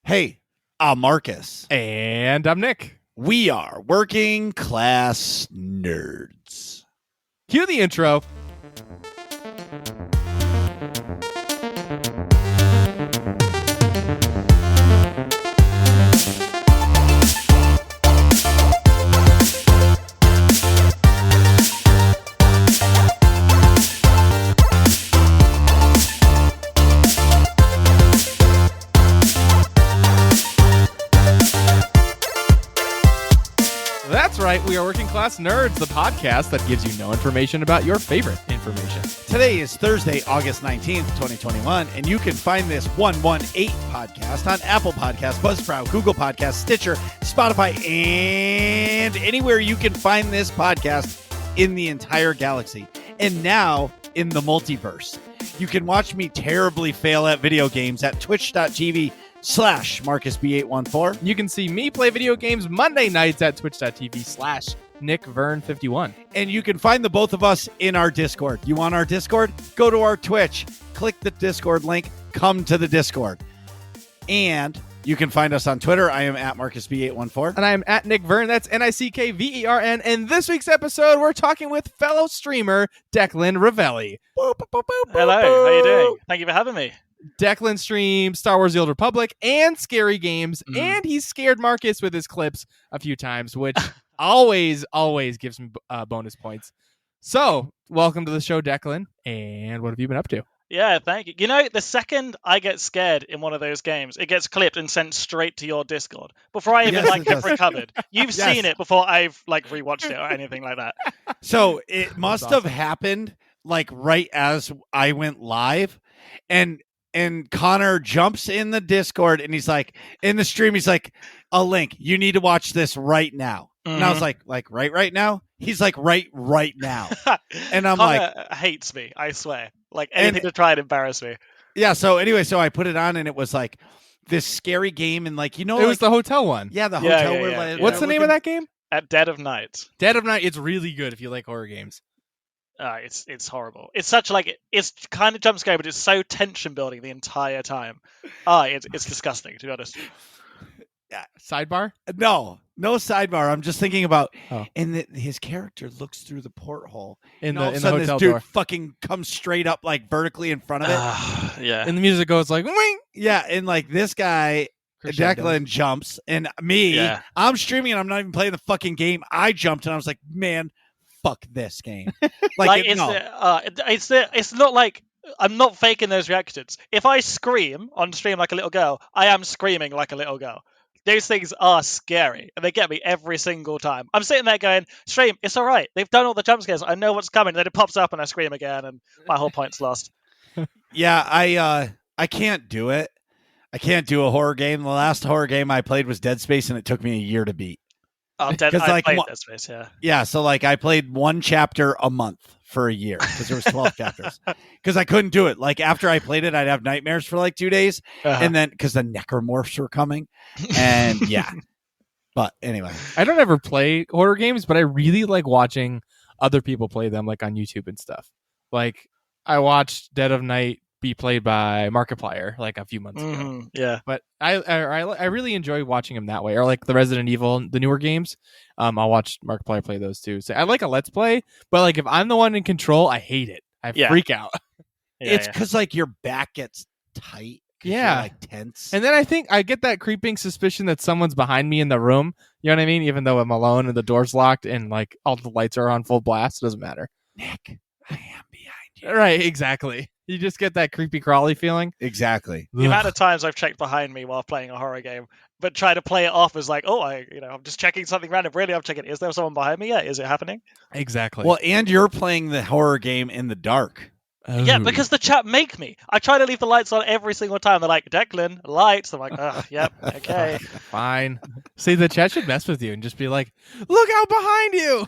Hey, I'm Marcus. And I'm Nick. We are working class nerds. Cue the intro. That's right, we are Working Class Nerds, the podcast that gives you no information about your favorite information. Today is Thursday, August 19th, 2021, and you can find this 118 podcast on Apple Podcasts, Buzzsprout, Google Podcasts, Stitcher, Spotify, and anywhere you can find this podcast in the entire galaxy. And now in the multiverse. You can watch me terribly fail at video games at twitch.tv/MarcusB814. You can see me play video games Monday nights at twitch.tv/NickVern51. And you can find the both of us in our Discord. You want our Discord? Go to our Twitch. Click the Discord link. Come to the Discord. And you can find us on Twitter. I am at MarcusB814. And I am at Nick Vern. That's NickVern. And this week's episode, we're talking with fellow streamer Declan Ravelli. Hello, how you doing? Thank you for having me. Declan streams Star Wars The Old Republic and scary games, and he's scared Marcus with his clips a few times, which always gives him bonus points. So, welcome to the show, Declan, and what have you been up to? Yeah, thank you. You know, the second I get scared in one of those games, it gets clipped and sent straight to your Discord before I even have recovered. You've seen it before I've rewatched it or anything like that. So it must have happened right as I went live, and Connor jumps in the Discord and he's like, in the stream, he's like, a link. You need to watch this right now. And I was like right now? He's like, right now. And I'm Connor hates me, I swear. Anything to try and embarrass me. Yeah, so anyway, so I put it on and it was like this scary game and it was the hotel one. Yeah, the hotel. Yeah. What's the name of that game? At Dead of Night. Dead of Night. It's really good if you like horror games. It's horrible. It's such it's kind of jump scare, but it's so tension building the entire time. It's disgusting, to be honest. Yeah. Sidebar? No sidebar. I'm just thinking about, and his character looks through the porthole, in all the of a sudden hotel this dude door. Fucking comes straight up vertically in front of it. Yeah. And the music goes like, wing. Yeah, and this guy, Declan, jumps, and me, I'm streaming and I'm not even playing the fucking game. I jumped and I was like, man, fuck this game. It's not like I'm not faking those reactions. If I scream on stream like a little girl, I am screaming like a little girl. Those things are scary, and they get me every single time. I'm sitting there going, stream, it's all right. They've done all the jump scares. I know what's coming. Then it pops up, and I scream again, and my whole point's lost. Yeah, I can't do it. I can't do a horror game. The last horror game I played was Dead Space, and it took me a year to beat. I played Dead Space, yeah. Yeah, so I played one chapter a month for a year because there was 12 chapters. Because I couldn't do it. After I played it, I'd have nightmares for 2 days, and then because the necromorphs were coming, and yeah. But anyway, I don't ever play horror games, but I really like watching other people play them, on YouTube and stuff. I watched Dead of Night be played by Markiplier a few months ago. Yeah, but I really enjoy watching him that way, or the Resident Evil, the newer games. I'll watch Markiplier play those too. So I like a let's play, but if I'm the one in control, I hate it. I freak out. It's because your back gets tight. Yeah, tense. And then I think I get that creeping suspicion that someone's behind me in the room. You know what I mean? Even though I'm alone and the door's locked and all the lights are on full blast, it doesn't matter. Nick, I am behind you. Right, exactly. You just get that creepy crawly feeling. Exactly. The amount of times I've checked behind me while playing a horror game, but try to play it off as I'm just checking something random. Really, I'm checking. Is there someone behind me? Yeah, is it happening? Exactly. Well, and you're playing the horror game in the dark. Oh. Yeah, because the chat make me. I try to leave the lights on every single time. They're like, Declan, lights. I'm like, yep, okay. Fine. See, the chat should mess with you and just be like, look out behind you.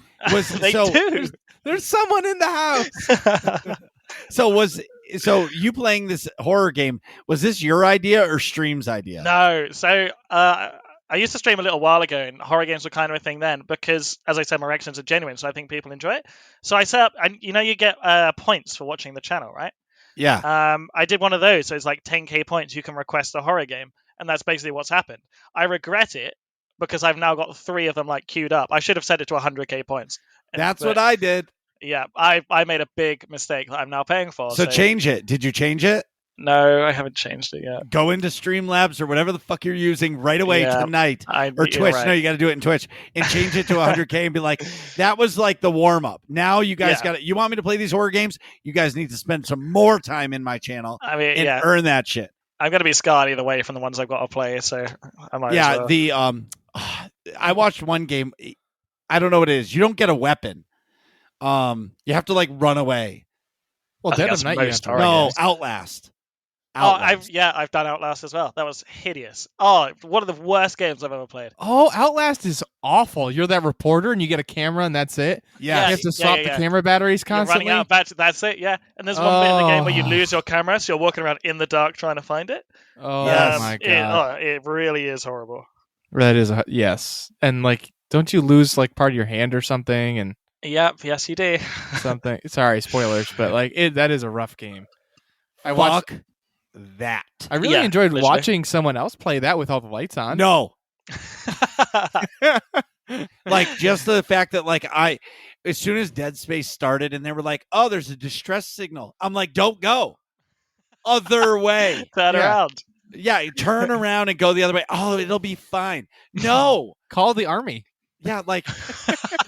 They do. There's someone in the house. So you playing this horror game, was this your idea or Stream's idea? No. So I used to stream a little while ago, and horror games were kind of a thing then because, as I said, my reactions are genuine, so I think people enjoy it. So I set up, and you get points for watching the channel, right? Yeah. I did one of those, so it's 10k points. You can request a horror game, and that's basically what's happened. I regret it because I've now got 3 of them like queued up. I should have set it to 100k points. That's what I did. Yeah, I made a big mistake that I'm now paying for. So change it. Did you change it? No, I haven't changed it yet. Go into Streamlabs or whatever the fuck you're using right away tonight. Or Twitch. Right. No, you got to do it in Twitch and change it to 100K and be like, that was like the warm up. Now you guys got it. You want me to play these horror games? You guys need to spend some more time in my channel and earn that shit. I'm going to be scarred either way from the ones I've got to play. So I might as well. I watched one game. I don't know what it is. You don't get a weapon. You have to like run away. Well, Dead of Night. Outlast. I've done Outlast as well. That was hideous. Oh, one of the worst games I've ever played. Oh, Outlast is awful. You're that reporter and you get a camera and that's it. Yeah, you have to swap the camera batteries constantly. You're running out of batteries. That's it. Yeah, and there's one bit in the game where you lose your camera, so you're walking around in the dark trying to find it. Oh my god, it really is horrible. That is yes, and like, don't you lose like part of your hand or something? And yes, you do. Something. Sorry, spoilers, but like that is a rough game. I watched that. I really enjoyed watching someone else play that with all the lights on. No. Like just the fact that like as soon as Dead Space started and they were like, oh, there's a distress signal. I'm like, don't go. Other way. Turn around. Yeah, turn around and go the other way. Oh, it'll be fine. No. Call the army. Yeah, like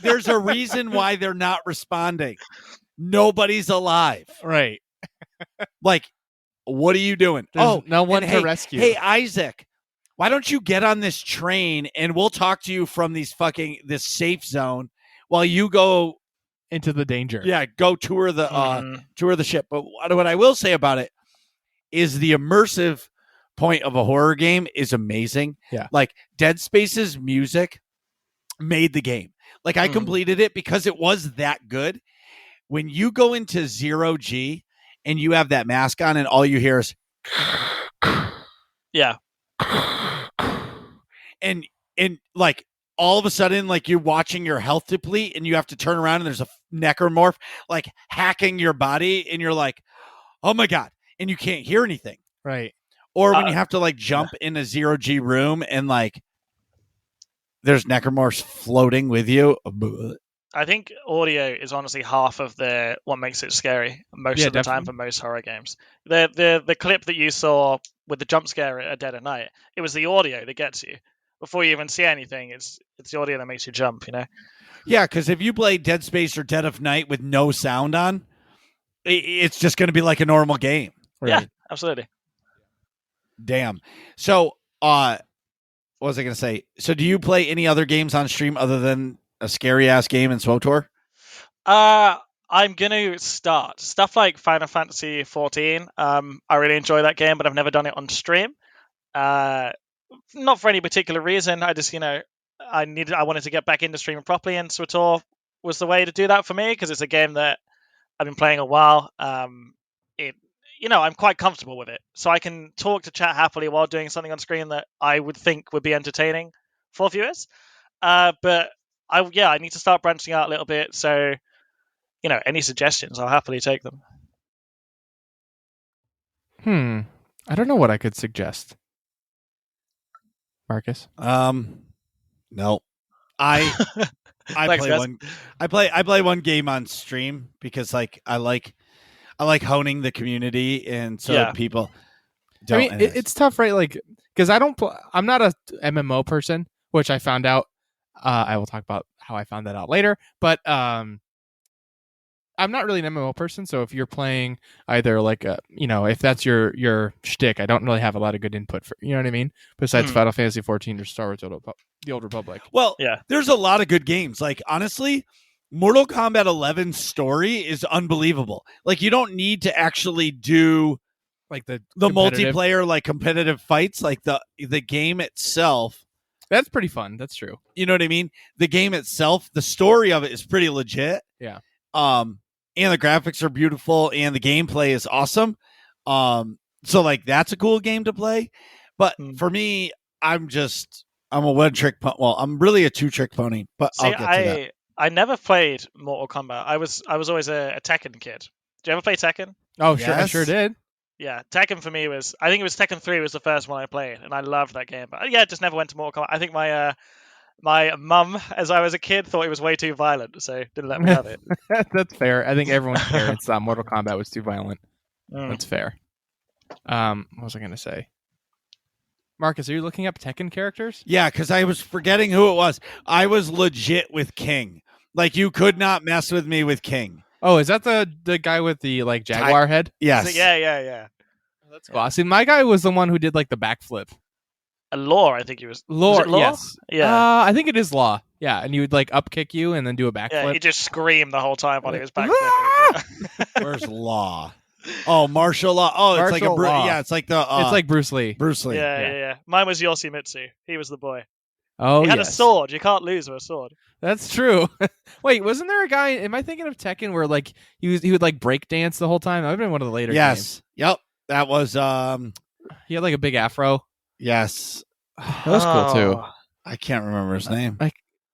there's a reason why they're not responding. Nobody's alive. Right. Like, what are you doing? There's no one to rescue. Hey, Isaac, why don't you get on this train and we'll talk to you from this safe zone while you go into the danger. Yeah, go tour the ship. But what I will say about it is the immersive point of a horror game is amazing. Yeah. Like Dead Space's music made the game. Like I completed it because it was that good. When you go into 0G and you have that mask on and all you hear is and like all of a sudden like you're watching your health deplete and you have to turn around and there's a necromorph like hacking your body and you're like, oh my god, and you can't hear anything. Right. Or when you have to like jump in a 0G room and like there's necromorphs floating with you. I think audio is honestly half of what makes it scary most of the time for most horror games. The clip that you saw with the jump scare at Dead of Night, it was the audio that gets you. Before you even see anything, it's the audio that makes you jump, you know? Yeah, because if you play Dead Space or Dead of Night with no sound on, it's just going to be like a normal game. Right? Yeah, absolutely. Damn. So, what was I going to say? So do you play any other games on stream other than a scary-ass game in SWTOR? I'm going to start. Stuff like Final Fantasy 14. I really enjoy that game, but I've never done it on stream. Not for any particular reason. I just, I wanted to get back into streaming properly, and SWTOR was the way to do that for me because it's a game that I've been playing a while. I'm quite comfortable with it. So I can talk to chat happily while doing something on screen that I would think would be entertaining for viewers. But I need to start branching out a little bit. So, any suggestions, I'll happily take them. I don't know what I could suggest. Marcus? No. I play one game on stream because like I like honing the community and so people don't. I mean, it's tough, right? Like, because I'm not a MMO person, which I found out. I will talk about how I found that out later, but I'm not really an MMO person. So if you're playing either like if that's your shtick, I don't really have a lot of good input for, you know what I mean? Besides Final Fantasy 14 or Star Wars: The Old Republic. Well, there's a lot of good games. Like honestly, Mortal Kombat 11's story is unbelievable. Like you don't need to actually do like the multiplayer, like competitive fights. Like the game itself, that's pretty fun. That's true. You know what I mean? The game itself, the story of it is pretty legit. Yeah. And the graphics are beautiful and the gameplay is awesome. So like that's a cool game to play. But for me, I'm a one trick pony. Well, I'm really a 2-trick pony, but I'll get to that. I never played Mortal Kombat. I was always a Tekken kid. Did you ever play Tekken? Oh, sure, I sure did. Yeah, Tekken for me was, I think it was Tekken 3 was the first one I played, and I loved that game. But yeah, it just never went to Mortal Kombat. I think my mum, as I was a kid, thought it was way too violent, so didn't let me have it. That's fair. I think everyone's parents thought Mortal Kombat was too violent. That's fair. What was I going to say? Marcus, are you looking up Tekken characters? Yeah, because I was forgetting who it was. I was legit with King. Like, you could not mess with me with King. Oh, is that the guy with the like jaguar head? Yes. Yeah. That's cool. See, my guy was the one who did like the backflip. A Law, I think he was. Law, Was it Law? yes. Yeah. I think it is Law. Yeah, and you would like up kick you and then do a backflip. Yeah, he just screamed the whole time while he was Ah! backflipping. Where's Law? Oh, martial law. Oh, it's like Martial law. yeah, it's like the it's like Bruce Lee. Bruce Lee. Yeah. Mine was Yoshimitsu. He was the boy. Oh, He had yes. a sword. You can't lose with a sword. That's true. Wait, wasn't there a guy? Am I thinking of Tekken where like he would like break dance the whole time? That would have been one of the later games. Yes. Yep. That was He had like a big afro. yes. That was cool too. Oh. I can't remember his name.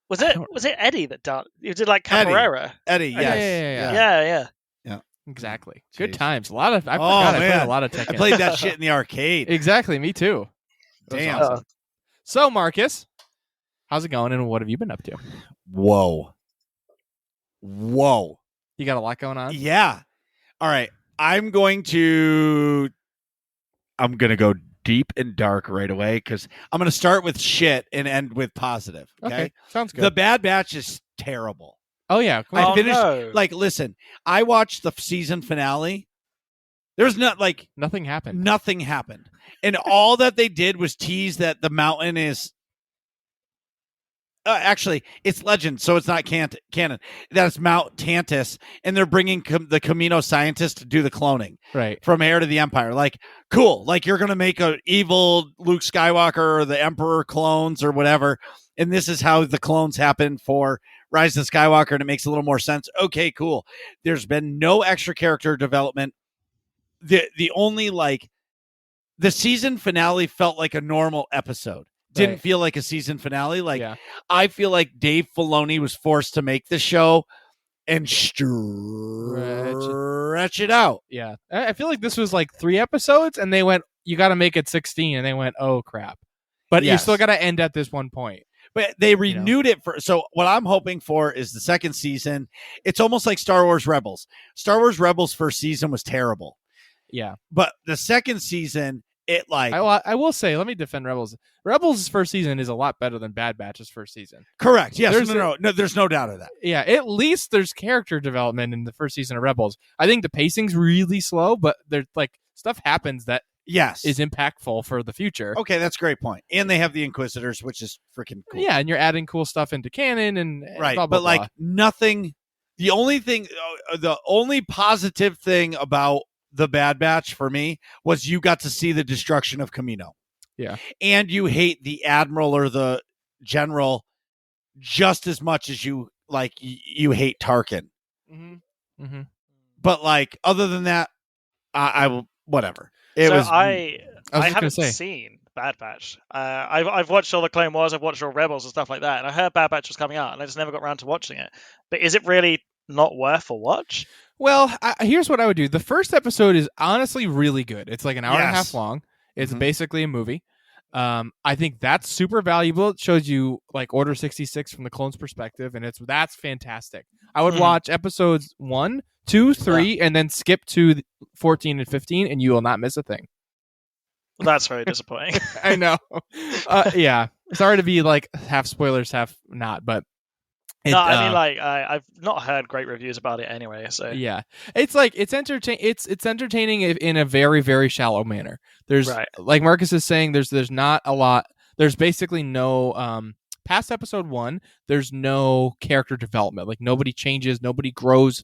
Was it Eddie that done? You did like Eddie. Capoeira. Eddie. Yeah, Yes. Yeah. Exactly. Jeez. Good times. A lot of I Oh, forgot I played man. a lot of Tekken. I played that shit in the arcade. Exactly, me too. That was Damn. awesome. So, Marcus, how's it going and what have you been up to? Whoa. You got a lot going on? Yeah. All right. I'm going to go deep and dark right away because I'm going to start with shit and end with positive. Okay. Sounds good. The Bad Batch is terrible. Oh yeah. Come I on. Oh, finished no. like listen, I watched the season finale. There's not like Nothing happened. nothing happened. And all that they did was tease that the mountain is actually it's legend, so it's not canon. That's Mount Tantus, and they're bringing the Camino scientists to do the cloning Right. from Heir to the Empire. Like, cool. Like, you're going to make a evil Luke Skywalker or the Emperor clones or whatever, and this is how the clones happen for Rise of Skywalker, and it makes a little more sense. Okay, cool. There's been no extra character development. The only like the season finale felt like a normal episode. Didn't Right. feel like a season finale. Like, Yeah. I feel like Dave Filoni was forced to make the show and stretch it out. Yeah. I feel like this was like 3 episodes and they went, you got to make it 16. And they went, oh, crap. But you Yes. still got to end at this one point. But they renewed it for. So what I'm hoping for is the second season. It's almost like Star Wars Rebels. Star Wars Rebels first season was terrible, Yeah. but the second season, it like I will say, let me defend Rebels. Rebels' first season is a lot better than Bad Batch's first season. correct. Yes, There's no, there's no doubt of that. Yeah, at least there's character development in the first season of Rebels. I think the pacing's really slow, but there's like stuff happens that Yes, is impactful for the future. okay. That's a great point. And they have the Inquisitors, which is freaking cool. Yeah, and you're adding cool stuff into canon and right. blah, blah, But like blah. nothing. The only positive thing about the Bad Batch for me was you got to see the destruction of Camino. Yeah. And you hate the admiral or the general just as much as you like you hate Tarkin. Mm-hmm. But like other than that, I will whatever. I was I just gonna haven't say. seen Bad Batch. I've watched all the Clone Wars, I've watched all Rebels and stuff like that, and I heard Bad Batch was coming out, and I just never got around to watching it. But is it really not worth a watch? Well, here's what I would do. The first episode is honestly really good. It's like an hour and a half Yes. long. It's Mhm. basically a movie. I think that's super valuable. It shows you like Order 66 from the clone's perspective, and that's fantastic. I would Mhm. watch episodes 1, 2, 3, and then skip to 14 and 15, and you will not miss a thing. Well, that's very disappointing. I know. Yeah. Sorry to be like half spoilers, half not, but No, I mean, like, I've not heard great reviews about it anyway. So yeah, it's like it's entertaining in a very, very shallow manner. There's Right. like Marcus is saying, there's not a lot. There's basically no past episode 1. There's no character development. Like nobody changes, nobody grows,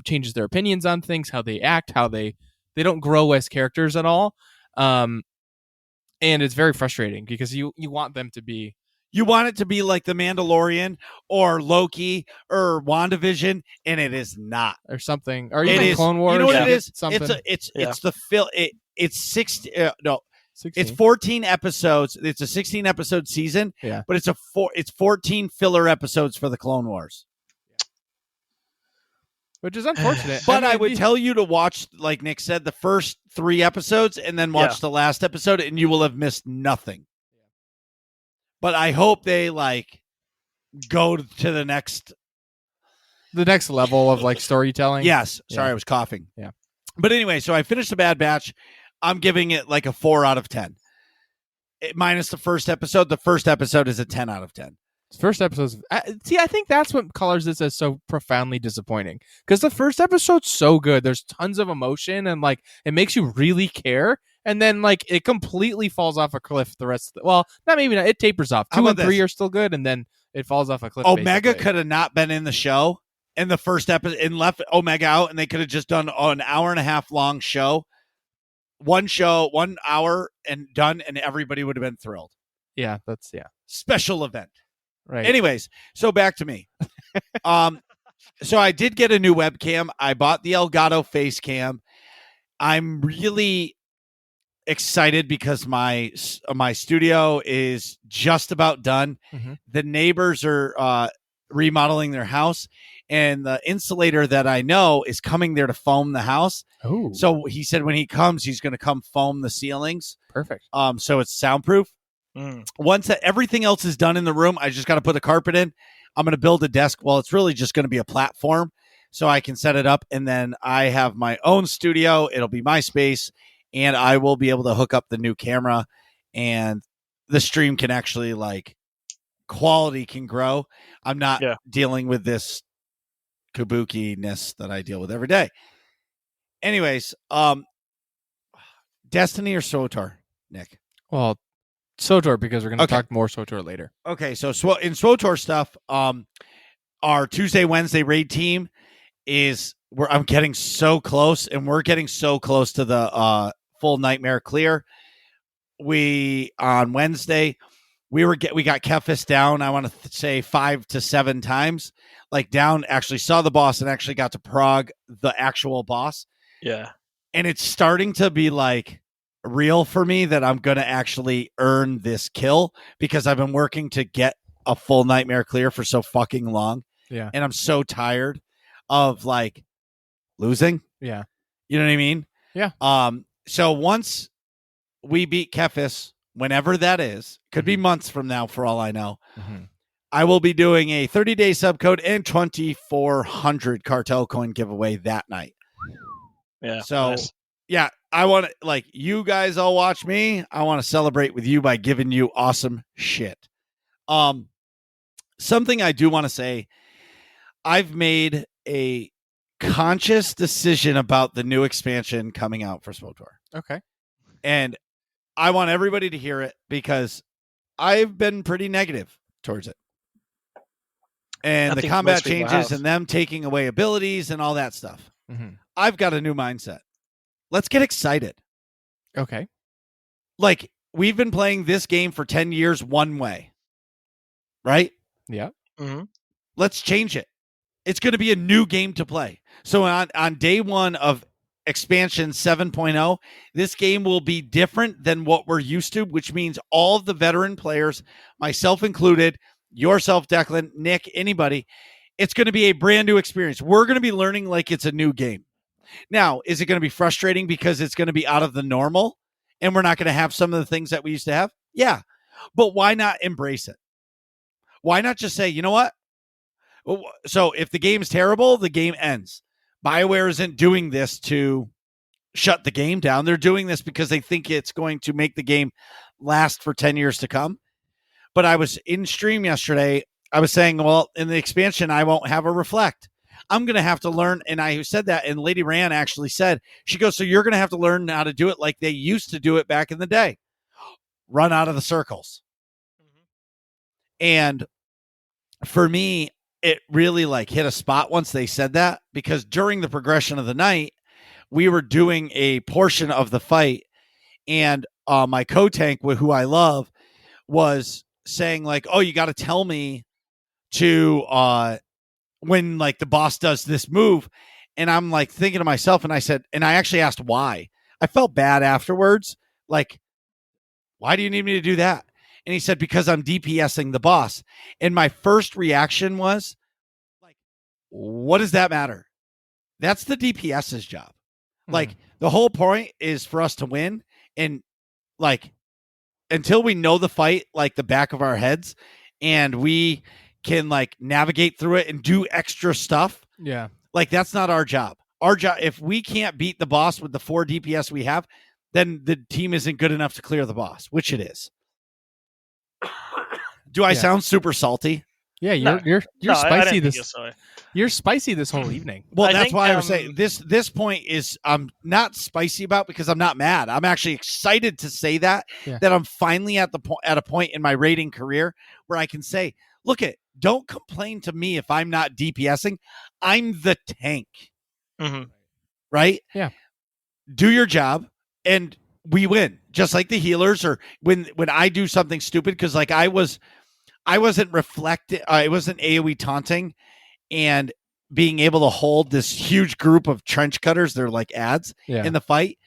changes their opinions on things, how they act, how they don't grow as characters at all. And it's very frustrating because you want them to be. You want it to be like The Mandalorian or Loki or WandaVision, and it is not. Or something, or It even is. Clone Wars. You know what Yeah. it is? Something. It's Yeah. the it's 60. No, 16. it's 14 episodes. It's a 16 episode season. Yeah. but it's 14 filler episodes for the Clone Wars. which is unfortunate. But I mean, would tell you to watch, like Nick said, the first 3 episodes and then watch the last episode, and you will have missed nothing. But I hope they go to the next level of storytelling. Yes. Sorry, I was coughing. Yeah. But anyway, so I finished The Bad Batch. I'm giving it a 4 out of 10. Minus the first episode. The first episode is a 10 out of 10. First episode's I think that's what colors this as so profoundly disappointing, because the first episode's so good. There's tons of emotion and it makes you really care, and then it completely falls off a cliff the rest of not, it tapers off. 2 and 3 are still good, and then it falls off a cliff. Omega could have not been in the show in the first episode and left Omega out, and they could have just done an hour and a half long show. One show, 1 hour and done, and everybody would have been thrilled. Yeah, Special event. Right. Anyways, so back to me. So I did get a new webcam. I bought the Elgato face cam. I'm really excited because my studio is just about done. Mm-hmm. The neighbors are remodeling their house, and the insulator that I know is coming there to foam the house. Oh. So he said when he comes, he's going to come foam the ceilings. Perfect. So it's soundproof. Once everything else is done in the room, I just got to put a carpet in. I'm going to build a desk. Well, it's really just going to be a platform so I can set it up. And then I have my own studio. It'll be my space, and I will be able to hook up the new camera, and the stream can actually quality can grow. I'm not dealing with this kabuki-ness that I deal with every day. Anyways, Destiny or SWTOR, Nick? Well, SWTOR, because we're going to talk more SWTOR later. Okay, so in SWTOR stuff, our Tuesday, Wednesday raid team is where I'm getting so close, and we're getting so close to the full nightmare clear. On Wednesday, we got Kefis down, I want to say 5 to 7 times. Down, actually saw the boss and actually got to prog the actual boss. Yeah. And it's starting to be real for me that I'm going to actually earn this kill, because I've been working to get a full nightmare clear for so fucking long. Yeah. And I'm so tired of losing. Yeah. You know what I mean? Yeah. So once we beat Kefis, whenever that is, could be months from now for all I know, I will be doing a 30-day subcode and 2,400 cartel coin giveaway that night. Yeah. So nice. Yeah, I want to, you guys all watch me. I want to celebrate with you by giving you awesome shit. Something I do want to say, I've made a conscious decision about the new expansion coming out for SWTOR. Okay. And I want everybody to hear it, because I've been pretty negative towards it. And the combat changes and them taking away abilities and all that stuff. Mm-hmm. I've got a new mindset. Let's get excited. Okay. We've been playing this game for 10 years one way, right? Yeah. Mm-hmm. Let's change it. It's going to be a new game to play. So on day one of expansion 7.0, this game will be different than what we're used to, which means all of the veteran players, myself included, yourself, Declan, Nick, anybody, it's going to be a brand new experience. We're going to be learning like it's a new game. Now, is it going to be frustrating because it's going to be out of the normal and we're not going to have some of the things that we used to have? Yeah. But why not embrace it? Why not just say, you know what? So if the game's terrible, the game ends. BioWare isn't doing this to shut the game down. They're doing this because they think it's going to make the game last for 10 years to come. But I was in stream yesterday. I was saying, well, in the expansion, I won't have a reflect. I'm going to have to learn. And I said that, and Lady Rand actually said, she goes, so you're going to have to learn how to do it like they used to do it back in the day. Run out of the circles. Mm-hmm. And for me, it really hit a spot once they said that, because during the progression of the night, we were doing a portion of the fight, and my co-tank, who I love, was saying oh, you got to tell me to when the boss does this move. And I'm thinking to myself, and I said, and I actually asked why. I felt bad afterwards. Why do you need me to do that? And he said, because I'm DPSing the boss. And my first reaction was what does that matter? that's the DPS's job. Hmm. Like, the whole point is for us to win, and like, until we know the fight like the back of our heads, and we can like navigate through it and do extra stuff, Yeah. like, that's not our job. Our job, if we can't beat the boss with the 4 DPS we have, then the team isn't good enough to clear the boss, which it is. Do I sound super salty? Yeah, you're No, I don't spicy think this. you're sorry. You're spicy this whole evening. Well, I that's think, why I was saying this point is I'm not spicy about, because I'm not mad. I'm actually excited to say that I'm finally at a point in my raiding career where I can say, look, don't complain to me if I'm not DPSing. I'm the tank. Mhm. Right? Yeah. Do your job and we win. Just like the healers, or when I do something stupid, because like I wasn't reflecting, I wasn't AoE taunting and being able to hold this huge group of trench cutters, they're like ads, in the fight.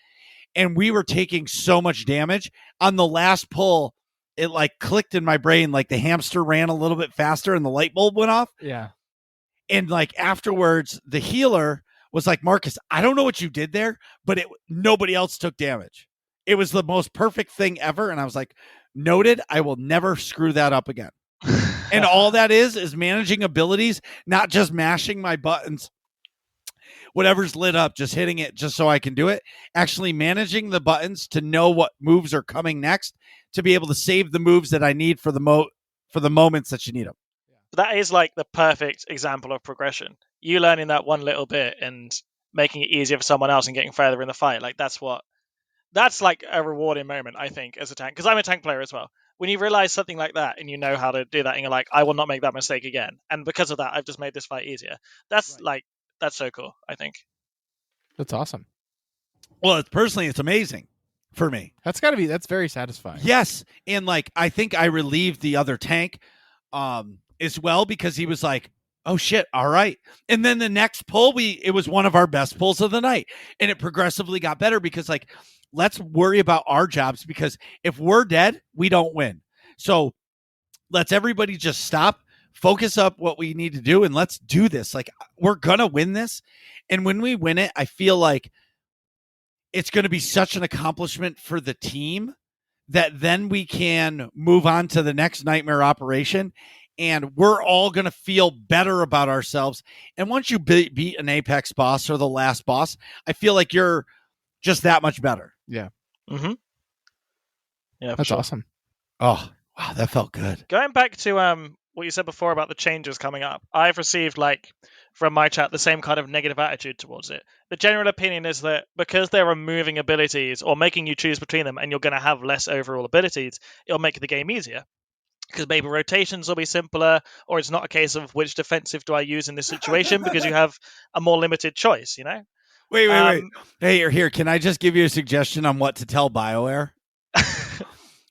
And we were taking so much damage. On the last pull, it like clicked in my brain, like the hamster ran a little bit faster and the light bulb went off. Yeah. And like afterwards, the healer was like, Marcus, I don't know what you did there, but nobody else took damage. It was the most perfect thing ever. And I was like, noted, I will never screw that up again. And all that is managing abilities, not just mashing my buttons. Whatever's lit up, just hitting it just so I can do it. Actually managing the buttons to know what moves are coming next, to be able to save the moves that I need for the moments that you need them. That is like the perfect example of progression. You learning that one little bit and making it easier for someone else and getting further in the fight. Like that's like a rewarding moment, I think, as a tank. Because I'm a tank player as well. When you realize something like that and you know how to do that and you're like, I will not make that mistake again. And because of that, I've just made this fight easier. That's that's so cool, I think. That's awesome. Well, it's amazing for me. That's very satisfying. Yes. And like, I think I relieved the other tank as well, because he was like, oh shit, all right. And then the next pull, it was one of our best pulls of the night. And it progressively got better, because like, let's worry about our jobs, because if we're dead, we don't win. So let's everybody just stop, focus up what we need to do, and let's do this. Like, we're going to win this. And when we win it, I feel like it's going to be such an accomplishment for the team that then we can move on to the next nightmare operation. And we're all going to feel better about ourselves. And once you beat an Apex boss or the last boss, I feel like you're just that much better. Yeah. Mm-hmm. Yeah, that's awesome. Oh, wow, that felt good. Going back to what you said before about the changes coming up, I've received from my chat the same kind of negative attitude towards it. The general opinion is that because they're removing abilities or making you choose between them, and you're going to have less overall abilities, it'll make the game easier. Because maybe rotations will be simpler, or it's not a case of which defensive do I use in this situation, because you have a more limited choice, you know? Wait. Hey, you're here. Can I just give you a suggestion on what to tell BioWare?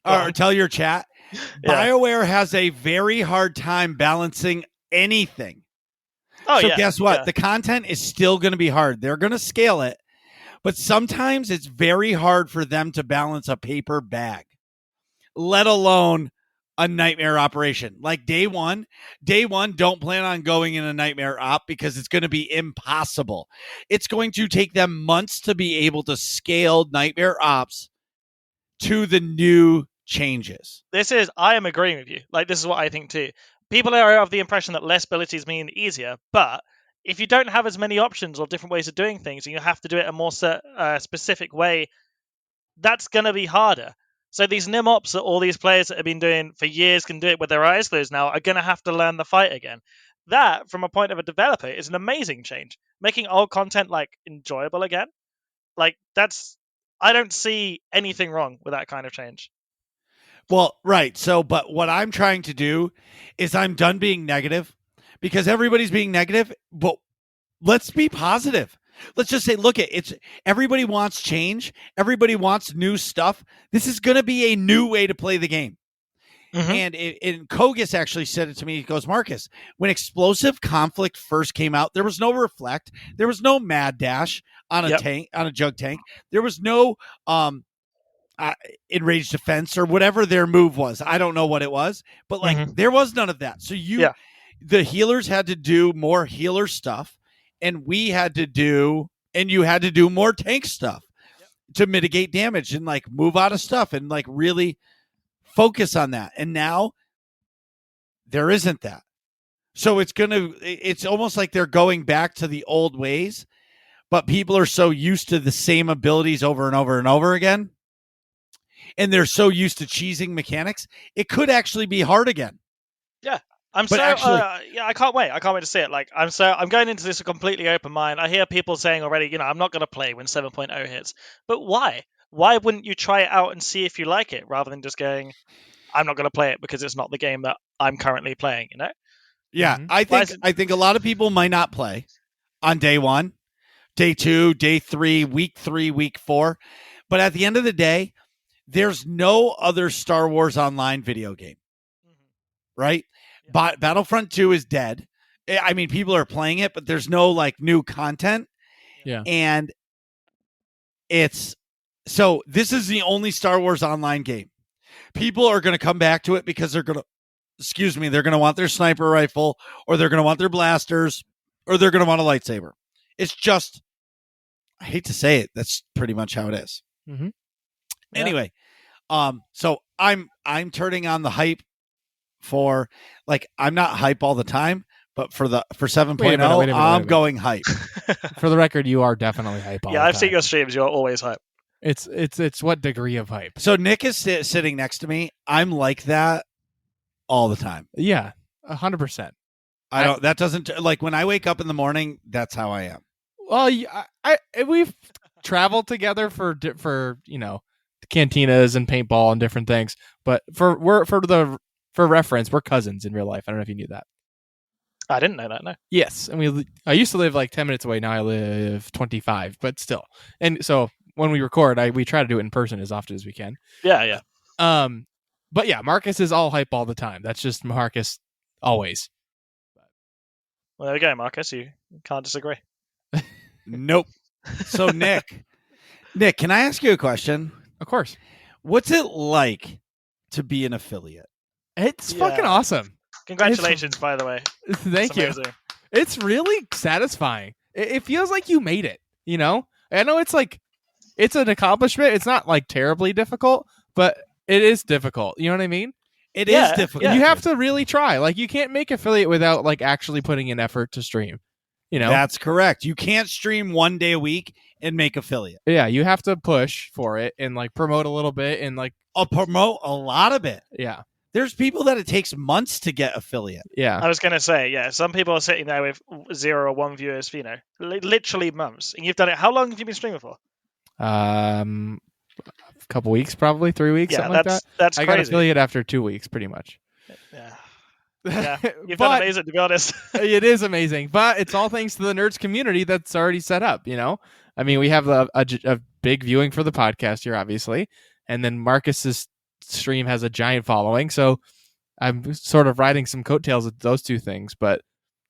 Or tell your chat? Yeah. BioWare has a very hard time balancing anything. Oh, so guess what? Yeah. The content is still going to be hard. They're going to scale it. But sometimes it's very hard for them to balance a paper bag, let alone a nightmare operation. Like day one, don't plan on going in a nightmare op, because it's going to be impossible. It's going to take them months to be able to scale nightmare ops to the new changes. I am agreeing with you. This is what I think too. People are of the impression that less abilities mean easier, but if you don't have as many options or different ways of doing things, and you have to do it a more specific way, that's going to be harder. So these nim ops that all these players that have been doing for years can do it with their eyes closed now are going to have to learn the fight again. That, from a point of a developer, is an amazing change. Making old content enjoyable again. I don't see anything wrong with that kind of change. Well, right. So, but what I'm trying to do is I'm done being negative, because everybody's being negative, but let's be positive. Let's just say, look, everybody wants change. Everybody wants new stuff. This is going to be a new way to play the game. Mm-hmm. And Kogus actually said it to me. He goes, Marcus, when explosive conflict first came out, there was no reflect. There was no mad dash on a tank, on a jug tank. There was no enraged defense or whatever their move was. I don't know what it was, but there was none of that. So the healers had to do more healer stuff. and we had to do, and you had to do more tank stuff to mitigate damage and like move out of stuff and like really focus on that. And now there isn't that. So it's almost like they're going back to the old ways, but people are so used to the same abilities over and over and over again. And they're so used to cheesing mechanics. It could actually be hard again. Yeah. I can't wait. I can't wait to see it. Like, I'm going into this with a completely open mind. I hear people saying already, I'm not going to play when 7.0 hits. But why? Why wouldn't you try it out and see if you like it rather than just going, I'm not going to play it because it's not the game that I'm currently playing, Yeah, I think a lot of people might not play on day 1, day 2, day 3, week 3, week 4. But at the end of the day, there's no other Star Wars Online video game, right? Yeah. Battlefront 2 is dead. I mean, people are playing it, but there's no like new content. Yeah. And so this is the only Star Wars Online game. People are going to come back to it because they're going to want their sniper rifle, or they're going to want their blasters, or they're going to want a lightsaber. It's just, I hate to say it, that's pretty much how it is. Mm-hmm. Yeah. Anyway, so I'm turning on the hype for, like, I'm not hype all the time, but for 7.0, I'm going hype. For the record, you are definitely hype. Yeah, I've seen your streams. You're always hype. It's what degree of hype? So Nick is sitting next to me. I'm like that all the time. Yeah, 100%. That doesn't, like, when I wake up in the morning, that's how I am. Well, we've traveled together for cantinas and paintball and different things, but for reference, we're cousins in real life. I don't know if you knew that. I didn't know that. No. Yes, and I used to live like 10 minutes away. Now I live 25, but still. And so when we record, we try to do it in person as often as we can. Yeah. But yeah, Marcus is all hype all the time. That's just Marcus always. Well, there we go, Marcus. You can't disagree. Nope. So Nick, can I ask you a question? Of course. What's it like to be an affiliate? It's fucking awesome. Congratulations, by the way. Thank you. It's really satisfying. It feels like you made it, I know it's an accomplishment. It's not like terribly difficult, but it is difficult. You know what I mean? It is difficult. You have to really try. Like, you can't make affiliate without like actually putting in effort to stream. That's correct. You can't stream 1 day a week and make affiliate. Yeah, you have to push for it and like promote a little bit and like promote a lot of it. Yeah. There's people that it takes months to get affiliate. Yeah. I was going to say, some people are sitting there with 0 or 1 viewers, literally months. And you've done it. How long have you been streaming for? A couple weeks, probably 3 weeks, something like that. That's I crazy. got affiliate after 2 weeks, pretty much. Yeah, you've done amazing, to be honest. It is amazing, but it's all thanks to the nerds community that's already set up. I mean, we have a big viewing for the podcast here, obviously, and then Marcus's stream has a giant following, so I'm sort of riding some coattails with those two things. But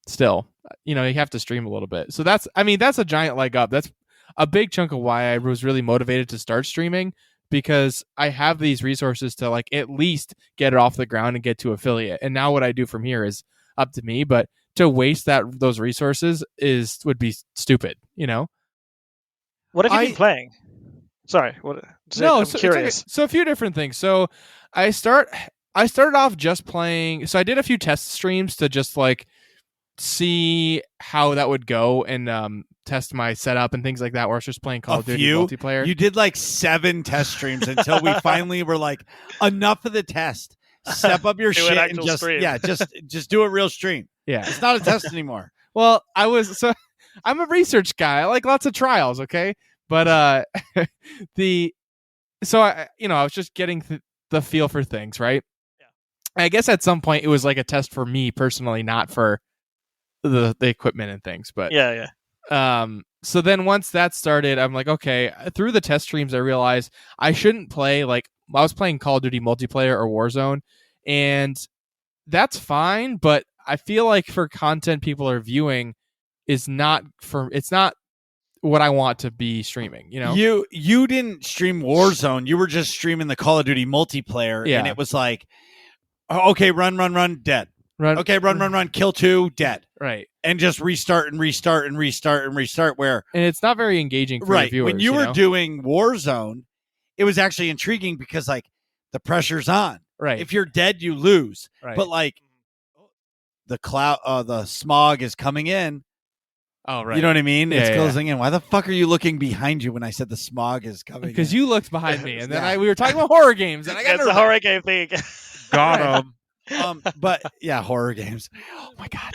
still, you have to stream a little bit. So that's a giant leg up. That's a big chunk of why I was really motivated to start streaming, because I have these resources to like at least get it off the ground and get to affiliate. And now what I do from here is up to me, but to waste those resources would be stupid, What have you been playing? Sorry, what? I'm curious. Okay. So a few different things. So I started off just playing. So I did a few test streams to just like see how that would go and test my setup and things like that, where I was just playing Call of Duty multiplayer. You did like 7 test streams until we finally were like, enough of the test. Step up your shit and just do a real stream. Yeah, it's not a test anymore. Well, I'm a research guy. I like lots of trials. Okay, but I was just getting the feel for things, right? Yeah. I guess at some point it was like a test for me personally, not for the equipment and things. But yeah. So then once that started, I'm like, okay, through the test streams, I realized I shouldn't play like I was playing Call of Duty multiplayer or Warzone, and that's fine. But I feel like for content people are viewing it's not what I want to be streaming. You didn't stream Warzone. You were just streaming the Call of Duty multiplayer. Yeah. And it was like, okay, run, dead. Run. Okay, run, kill 2, dead. Right. And just restart and restart and restart and restart. Where And it's not very engaging for the viewers. When you were know? doing Warzone, it was actually intriguing because like the pressure's on. Right. If you're dead, you lose. Right. But like the cloud, the smog is coming in. Oh, right. You know what I mean? Yeah, it's yeah. closing in. Why the fuck are you looking behind you when I said the smog is coming? Because in? you looked behind me, and then Yeah. we were talking about horror games, and I got It's a horror game thing. got him. But yeah, horror games. Oh my god,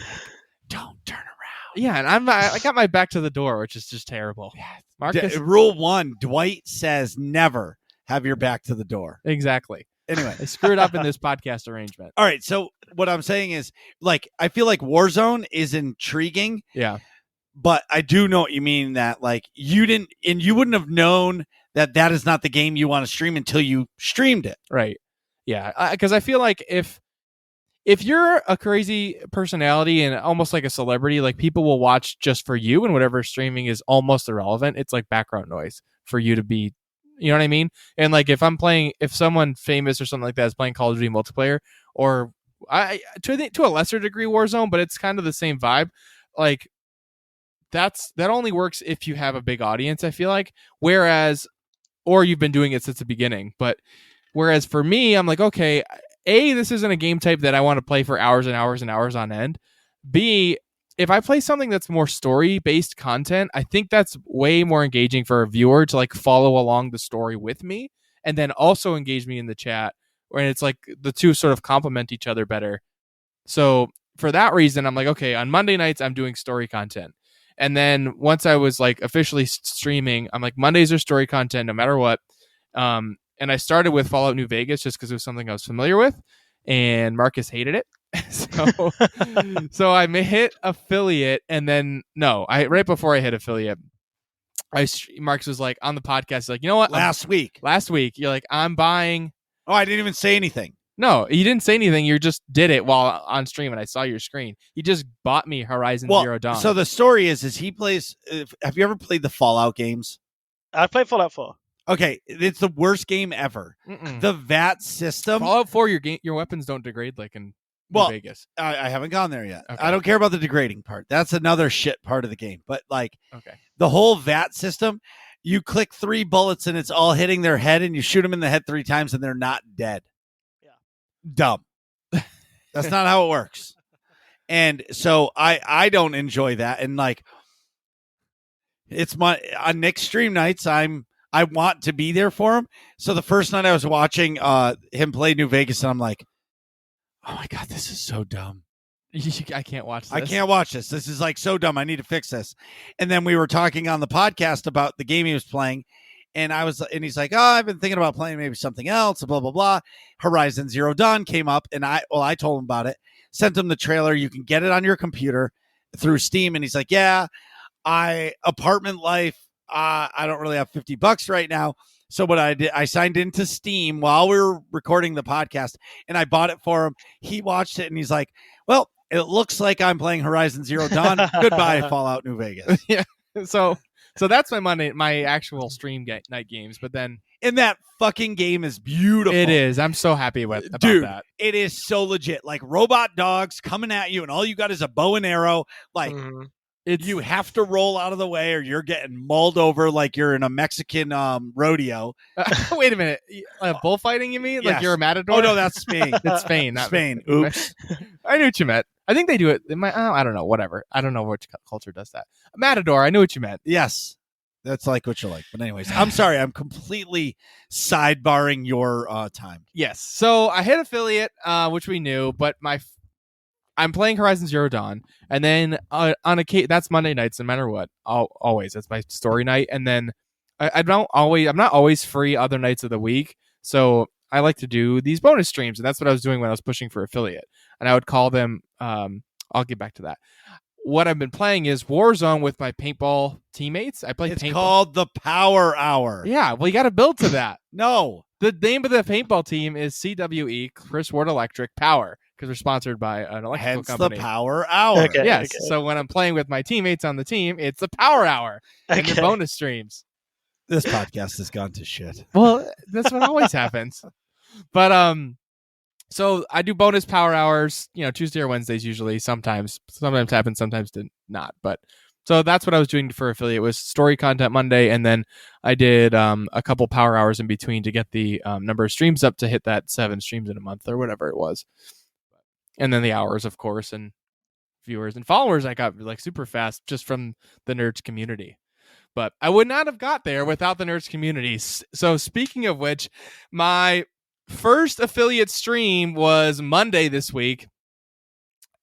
don't turn around. Yeah, and I got my back to the door, which is just terrible. Yeah, Marcus. Rule 1: Dwight says never have your back to the door. Exactly. Anyway, I screwed up in this podcast arrangement. All right, so what I'm saying is, like, I feel like Warzone is intriguing. Yeah. But I do know what you mean, that like you wouldn't have known that is not the game you want to stream until you streamed it. Right. Yeah. Because I feel like if you're a crazy personality and almost like a celebrity, like people will watch just for you, and whatever streaming is almost irrelevant. It's like background noise for you to be, you know what I mean? And like if someone famous or something like that is playing Call of Duty multiplayer, or to a lesser degree Warzone, but it's kind of the same vibe. Like that only works if you have a big audience, I feel like. Or you've been doing it since the beginning. But whereas for me, I'm like, okay, A, this isn't a game type that I want to play for hours and hours and hours on end. B, if I play something that's more story-based content, I think that's way more engaging for a viewer to like follow along the story with me and then also engage me in the chat. And it's like the two sort of complement each other better. So for that reason, I'm like, okay, on Monday nights, I'm doing story content. And then once I was like officially streaming, I'm like, Mondays are story content no matter what. And I started with Fallout New Vegas just because it was something I was familiar with, and Marcus hated it. So I hit affiliate, and then right before I hit affiliate, Marcus was like on the podcast, like, you know what? Last week, you're like, I'm buying. Oh, I didn't even say anything. No, you didn't say anything. You just did it while on stream, and I saw your screen. He just bought me Horizon Zero Dawn. So the story is he plays. Have you ever played the Fallout games? I played Fallout 4. Okay, it's the worst game ever. Mm-mm. The VAT system. Fallout 4, your weapons don't degrade like in Vegas. I haven't gone there yet. Okay. I don't care about the degrading part. That's another shit part of the game. But like, okay, the whole VAT system, you click 3 bullets and it's all hitting their head, and you shoot them in the head 3 times and they're not dead. Yeah, dumb. That's not how it works. And so I don't enjoy that. And like, it's on Nick's stream nights, I want to be there for him. So the first night I was watching him play New Vegas, and I'm like, oh my God, this is so dumb. I can't watch this. I can't watch this. This is like so dumb. I need to fix this. And then we were talking on the podcast about the game he was playing. And he's like, oh, I've been thinking about playing maybe something else, blah, blah, blah. Horizon Zero Dawn came up, and I told him about it, sent him the trailer. You can get it on your computer through Steam. And he's like, yeah, apartment life. I don't really have $50 right now. So what I did, I signed into Steam while we were recording the podcast, and I bought it for him. He watched it, and he's like, well, it looks like I'm playing Horizon Zero Dawn. Goodbye, Fallout New Vegas. Yeah. So that's my actual stream night games. But then, and that fucking game is beautiful. It is. I'm so happy about that. It is so legit. Like robot dogs coming at you, and all you got is a bow and arrow. Like you have to roll out of the way, or you're getting mauled over like you're in a Mexican rodeo. Wait a minute, bullfighting? You mean? Yes. Like you're a matador? Oh no, that's Spain. It's Spain, not Spain. Oops. I knew what you meant. I think they do it. I don't know. Whatever. I don't know which culture does that. Matador. I knew what you meant. Yes, that's like what you like. But anyways, I'm sorry. I'm completely sidebarring your time. Yes. So I hit affiliate, which we knew, but I'm playing Horizon Zero Dawn, and then on that's Monday nights, no matter what. Always, that's my story night, and then I'm not always free other nights of the week, so I like to do these bonus streams, and that's what I was doing when I was pushing for affiliate, and I would call them. I'll get back to that. What I've been playing is Warzone with my paintball teammates. I play. It's paintball. Called the Power Hour. Yeah, well, you got to build to that. No, the name of the paintball team is CWE Chris Ward Electric Power, because we're sponsored by an electrical company. The Power Hour. Okay, yes. okay. So when I'm playing with my teammates on the team, it's the Power Hour and the bonus streams. This podcast has gone to shit. Well, that's what always happens. But So I do bonus power hours, Tuesday or Wednesdays usually. Sometimes happens, sometimes did not. But so that's what I was doing for affiliate was story content Monday, and then I did a couple power hours in between to get the number of streams up to hit that 7 streams in a month or whatever it was. And then the hours, of course, and viewers and followers I got like super fast just from the nerds community. But I would not have got there without the nerds community. So speaking of which, my first affiliate stream was Monday this week,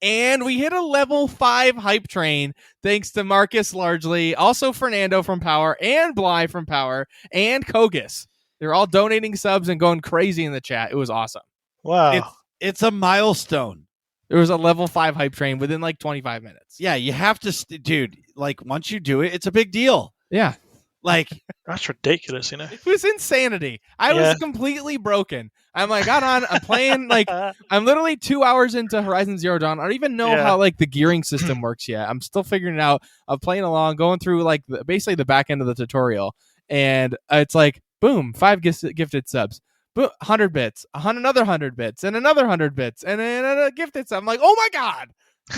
and we hit a level 5 hype train thanks to Marcus largely, also Fernando from Power, and Bly from Power, and Kogus. They're all donating subs and going crazy in the chat. It was awesome. Wow. It's a milestone. There was a level 5 hype train within like 25 minutes. Yeah, you have to, dude, like once you do it, it's a big deal. Yeah. Like, that's ridiculous, It was insanity. I was completely broken. I'm like, I'm playing, like, I'm literally 2 hours into Horizon Zero Dawn. I don't even know how, like, the gearing system works yet. I'm still figuring it out. I'm playing along, going through, like, basically the back end of the tutorial. And it's like, boom, 5 gifted subs. 100 bits, another 100 bits, and another 100 bits, and then a gifted sub. I'm like, oh my God.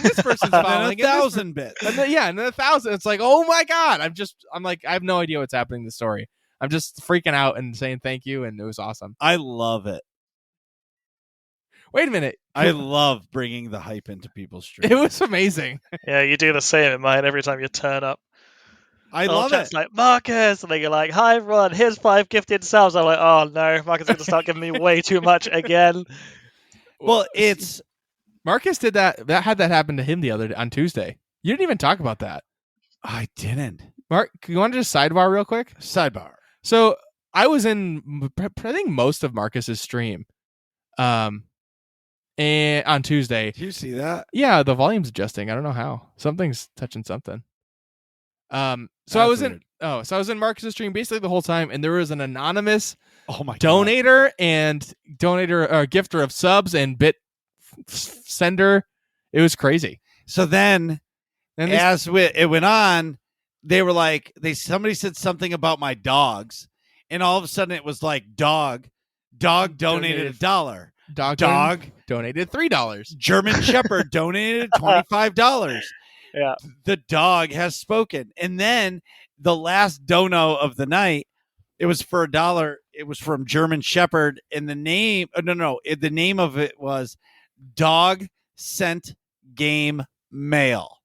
This person's following 1,000 bits. And then 1,000. It's like, oh my God. I'm like, I have no idea what's happening in the story. I'm just freaking out and saying thank you, and it was awesome. I love it. Wait a minute. I love bringing the hype into people's streams. It was amazing. Yeah, you do the same in mine every time you turn up. I love it. Like, Marcus, and then you're like, hi everyone, here's 5 gifted subs. I'm like, oh no, Marcus is going to start giving me way too much again. Well, it's... Marcus did that had that happen to him the other day on Tuesday. You didn't even talk about that. I didn't. Mark, you want to just sidebar real quick? Sidebar. So I was in, I think, most of Marcus's stream, and on Tuesday. Do you see that? Yeah, the volume's adjusting. I don't know how. Something's touching something. So I was in Marcus's stream basically the whole time, and there was an anonymous donator and gifter of subs and bit sender. It was crazy. So then, it went on, they were like, somebody said something about my dogs, and all of a sudden it was like dog donated $1. Dog donated $3. German Shepherd donated $25. Yeah. The dog has spoken. And then the last dono of the night, it was for $1. It was from German Shepherd, and the name the name of it was Dog Sent Game Mail.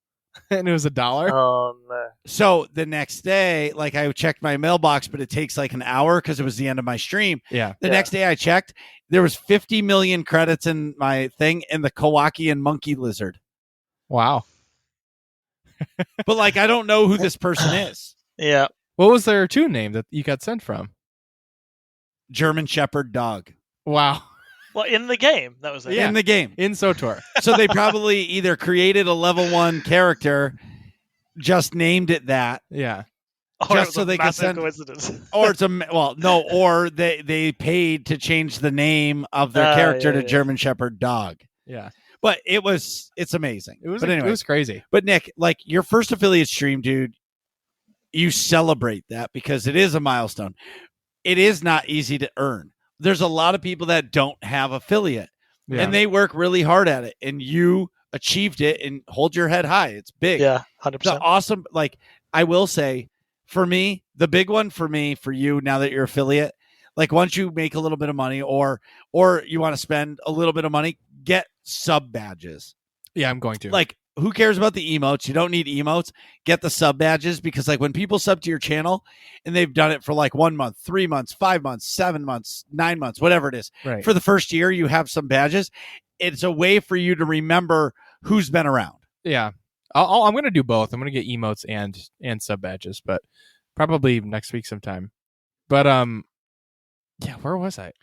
And it was $1. Oh no. So the next day, like, I checked my mailbox, but it takes like an hour because it was the end of my stream. Yeah. The next day I checked, there was 50 million credits in my thing and the Kowakian monkey lizard. Wow. But like, I don't know who this person is. Yeah. What was their tune name that you got sent from? German Shepherd Dog. Wow. Well, in the game, that was it. Yeah. In the game. In SWTOR. So they probably either created a level 1 character, just named it that. Yeah. Or just so they could send coincidence. Or it's or they paid to change the name of their character to German Shepherd Dog. Yeah. But it's amazing. It was crazy. But Nick, like, your first affiliate stream, dude, you celebrate that because it is a milestone. It is not easy to earn. There's a lot of people that don't have affiliate, and they work really hard at it, and you achieved it, and hold your head high. It's big. Yeah, 100%. It's awesome. Like, I will say, for me, the big one for you, now that you're affiliate, like, once you make a little bit of money or you want to spend a little bit of money, get sub badges. Yeah, I'm going to. Like, who cares about the emotes? You don't need emotes. Get the sub badges, because like, when people sub to your channel and they've done it for like 1 month, 3 months, 5 months, 7 months, 9 months, whatever it is, right, for the first year, you have some badges. It's a way for you to remember who's been around. Yeah. I'm going to do both. I'm going to get emotes and sub badges, but probably next week sometime. But yeah, where was I?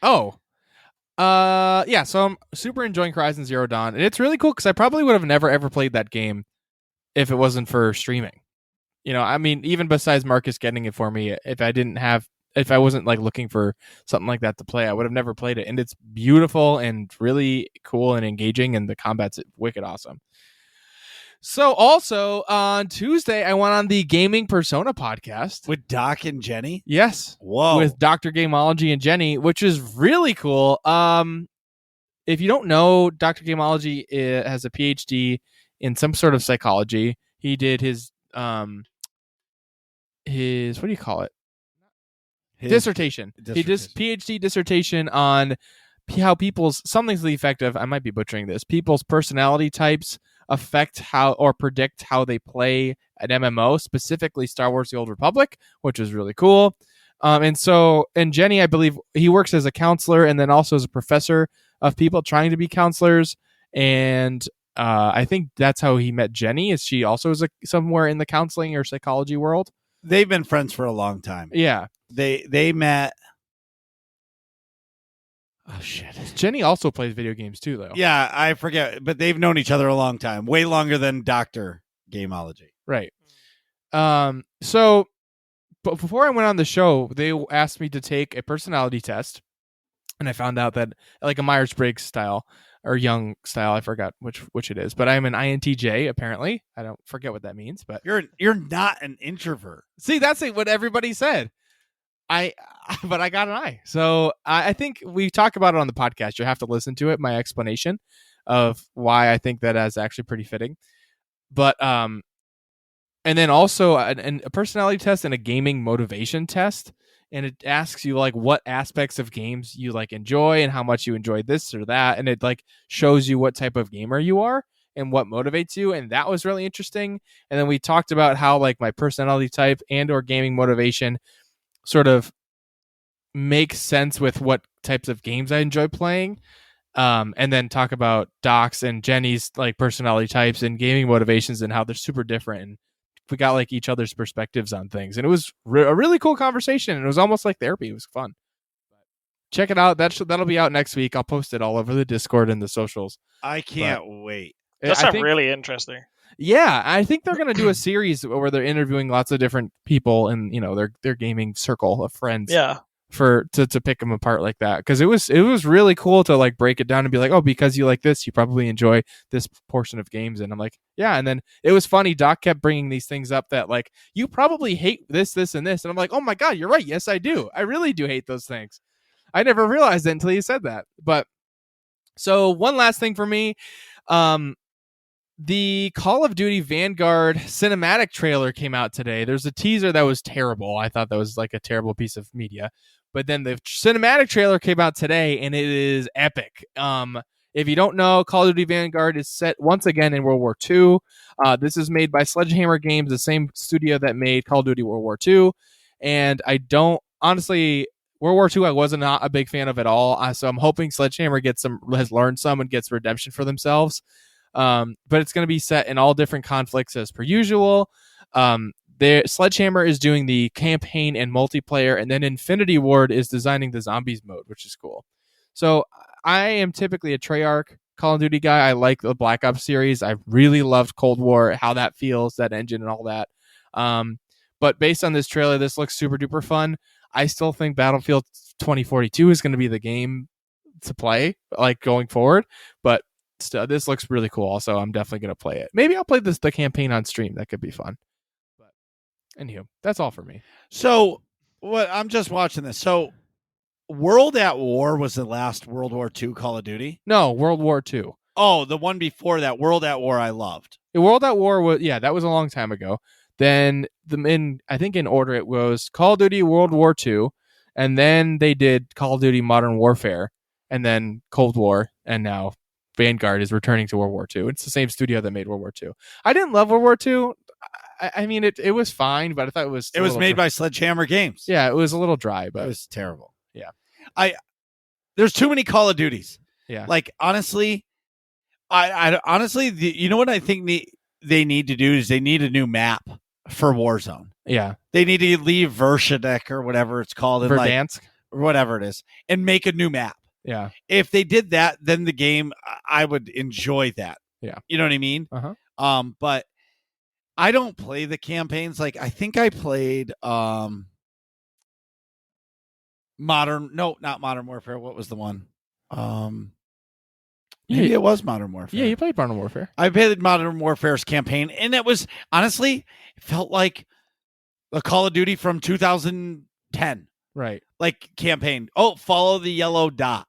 Yeah, so I'm super enjoying Horizon Zero Dawn, and it's really cool because I probably would have never ever played that game if it wasn't for streaming. I mean, even besides Marcus getting it for me, if I wasn't like looking for something like that to play, I would have never played it. And it's beautiful and really cool and engaging, and the combat's wicked awesome. So also on Tuesday, I went on the Gaming Persona podcast with Doc and Jenny. Yes. Whoa. With Dr. Gameology and Jenny, which is really cool. if you don't know, Dr. Gamology has a PhD in some sort of psychology. He did his what do you call it? Dissertation. He did PhD dissertation on how people's, something to the effect of, I might be butchering this, people's personality types affect how or predict how they play an MMO, specifically Star Wars: The Old Republic, which was really cool. And Jenny, I believe he works as a counselor and then also as a professor of people trying to be counselors. And I think that's how he met Jenny. Is she also is somewhere in the counseling or psychology world? They've been friends for a long time. Yeah. They met. Oh shit! Jenny also plays video games too, though. Yeah, I forget, but they've known each other a long time, way longer than Dr. Gamology. Right. So, but before I went on the show, they asked me to take a personality test, and I found out that, like a Myers-Briggs style or Young style, I forgot which it is, but I'm an INTJ apparently. I don't forget what that means, but You're not an introvert. See, that's what everybody said. But I got an I. So I think we talk about it on the podcast. You have to listen to it. My explanation of why I think that is actually pretty fitting. But and then also a personality test and a gaming motivation test, and it asks you like what aspects of games you like enjoy and how much you enjoy this or that, and it like shows you what type of gamer you are and what motivates you, and that was really interesting. And then we talked about how like my personality type and or gaming motivation sort of make sense with what types of games I enjoy playing, and then talk about Doc's and Jenny's like personality types and gaming motivations and how they're super different, and we got like each other's perspectives on things, and it was a really cool conversation, and it was almost like therapy. It was fun. Check it out. That'll be out next week. I'll post it all over the Discord and the socials. I can't wait. That sounds really interesting. Yeah, I think they're going to do a series where they're interviewing lots of different people in, you know, their gaming circle of friends. Yeah. To pick them apart like that, because it was really cool to like break it down and be like, oh, because you like this, you probably enjoy this portion of games, and I'm like, yeah. And then it was funny. Doc kept bringing these things up that like you probably hate this, and this, and I'm like, oh my god, you're right. Yes, I do. I really do hate those things. I never realized it until you said that. But so one last thing for me, the Call of Duty Vanguard cinematic trailer came out today. There's a teaser that was terrible. I thought that was like a terrible piece of media. But then the cinematic trailer came out today, and it is epic. If you don't know, Call of Duty Vanguard is set once again in World War II. This is made by Sledgehammer Games, the same studio that made Call of Duty World War II. And honestly, World War II I was not a big fan of at all. So I'm hoping Sledgehammer has learned some and gets redemption for themselves. But it's going to be set in all different conflicts as per usual. Sledgehammer is doing the campaign and multiplayer, and then Infinity Ward is designing the zombies mode, which is cool. So I am typically a Treyarch Call of Duty guy. I like the Black Ops series. I really loved Cold War, how that feels, that engine and all that. But based on this trailer, this looks super duper fun. I still think Battlefield 2042 is going to be the game to play, like going forward. But still, this looks really cool. Also, I'm definitely going to play it. Maybe I'll play the campaign on stream. That could be fun. Anywho, that's all for me. So, I'm just watching this. So, World at War was the last World War II Call of Duty? No, World War II. Oh, the one before that, World at War, I loved. World at War that was a long time ago. Then I think in order it was Call of Duty World War II, and then they did Call of Duty Modern Warfare, and then Cold War, and now Vanguard is returning to World War II. It's the same studio that made World War II. I didn't love World War II. I mean, it was fine, but I thought it was... It was made by Sledgehammer Games. Yeah, it was a little dry, but... It was terrible. Yeah. There's too many Call of Duties. Yeah. Like, honestly, you know what I think they need to do is they need a new map for Warzone. Yeah. They need to leave Verdansk or whatever it's called. Verdansk? Or whatever it is. And make a new map. Yeah. If they did that, then the game, I would enjoy that. Yeah. You know what I mean? Uh-huh. But I don't play the campaigns. Like, I think I played not Modern Warfare. What was the one? Maybe it was Modern Warfare. Yeah, you played Modern Warfare. I played Modern Warfare's campaign, and it was, honestly, it felt like a Call of Duty from 2010. Right. Like, campaign. Oh, follow the yellow dot.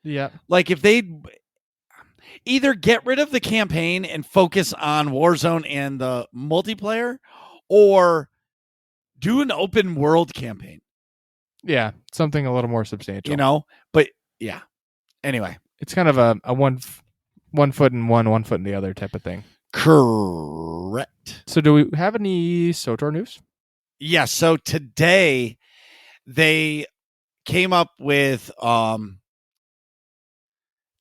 Yeah. Like, if they Either get rid of the campaign and focus on Warzone and the multiplayer, or do an open world campaign. Yeah, something a little more substantial. But yeah. Anyway, it's kind of a one foot in one foot in the other type of thing. Correct. So do we have any SWTOR news? Yeah, so today they came up with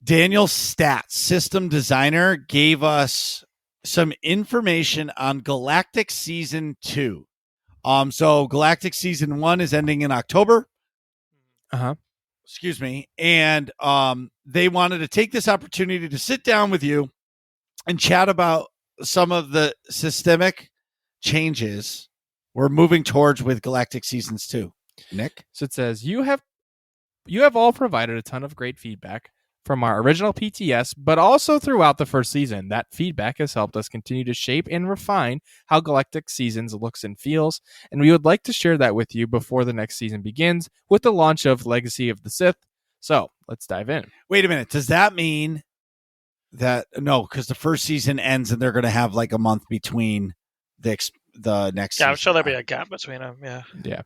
Daniel Stats, system designer, gave us some information on Galactic Season 2. So Galactic Season 1 is ending in October. Excuse me. And they wanted to take this opportunity to sit down with you and chat about some of the systemic changes we're moving towards with Galactic Seasons 2. Nick? So it says, you have all provided a ton of great feedback from our original PTS, but also throughout the first season. That feedback has helped us continue to shape and refine how Galactic Seasons looks and feels, and we would like to share that with you before the next season begins with the launch of Legacy of the Sith. So let's dive in. Wait a minute. Does that mean that no? Because the first season ends and they're going to have like a month between the next. Yeah, I'm season. sure there'll be a gap between them. Yeah.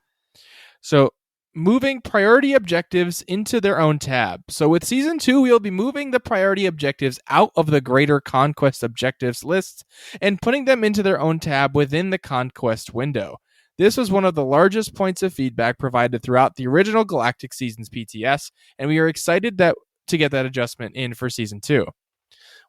So moving priority objectives into their own tab. So with Season 2, we'll be moving the priority objectives out of the greater Conquest objectives list and putting them into their own tab within the Conquest window. This was one of the largest points of feedback provided throughout the original Galactic Seasons PTS, and we are excited to get that adjustment in for Season 2.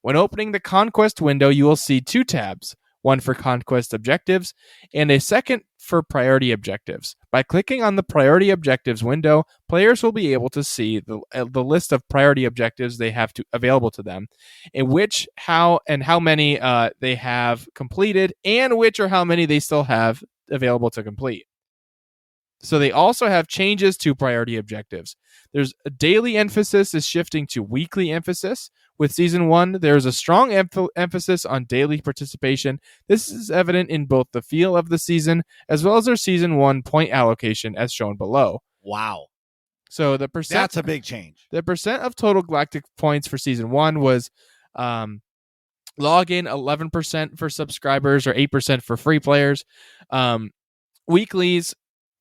When opening the Conquest window, you will see two tabs, one for Conquest objectives and a second for priority objectives. By clicking on the priority objectives window, players will be able to see the list of priority objectives they have available to them, and how many they have completed, and which or how many they still have available to complete. So they also have changes to priority objectives. There's a daily emphasis is shifting to weekly emphasis. With Season 1, there's a strong emphasis on daily participation. This is evident in both the feel of the season as well as their Season 1 point allocation as shown below. Wow. So the percent... That's a big change. The percent of total Galactic points for Season 1 was login 11% for subscribers or 8% for free players. Weeklies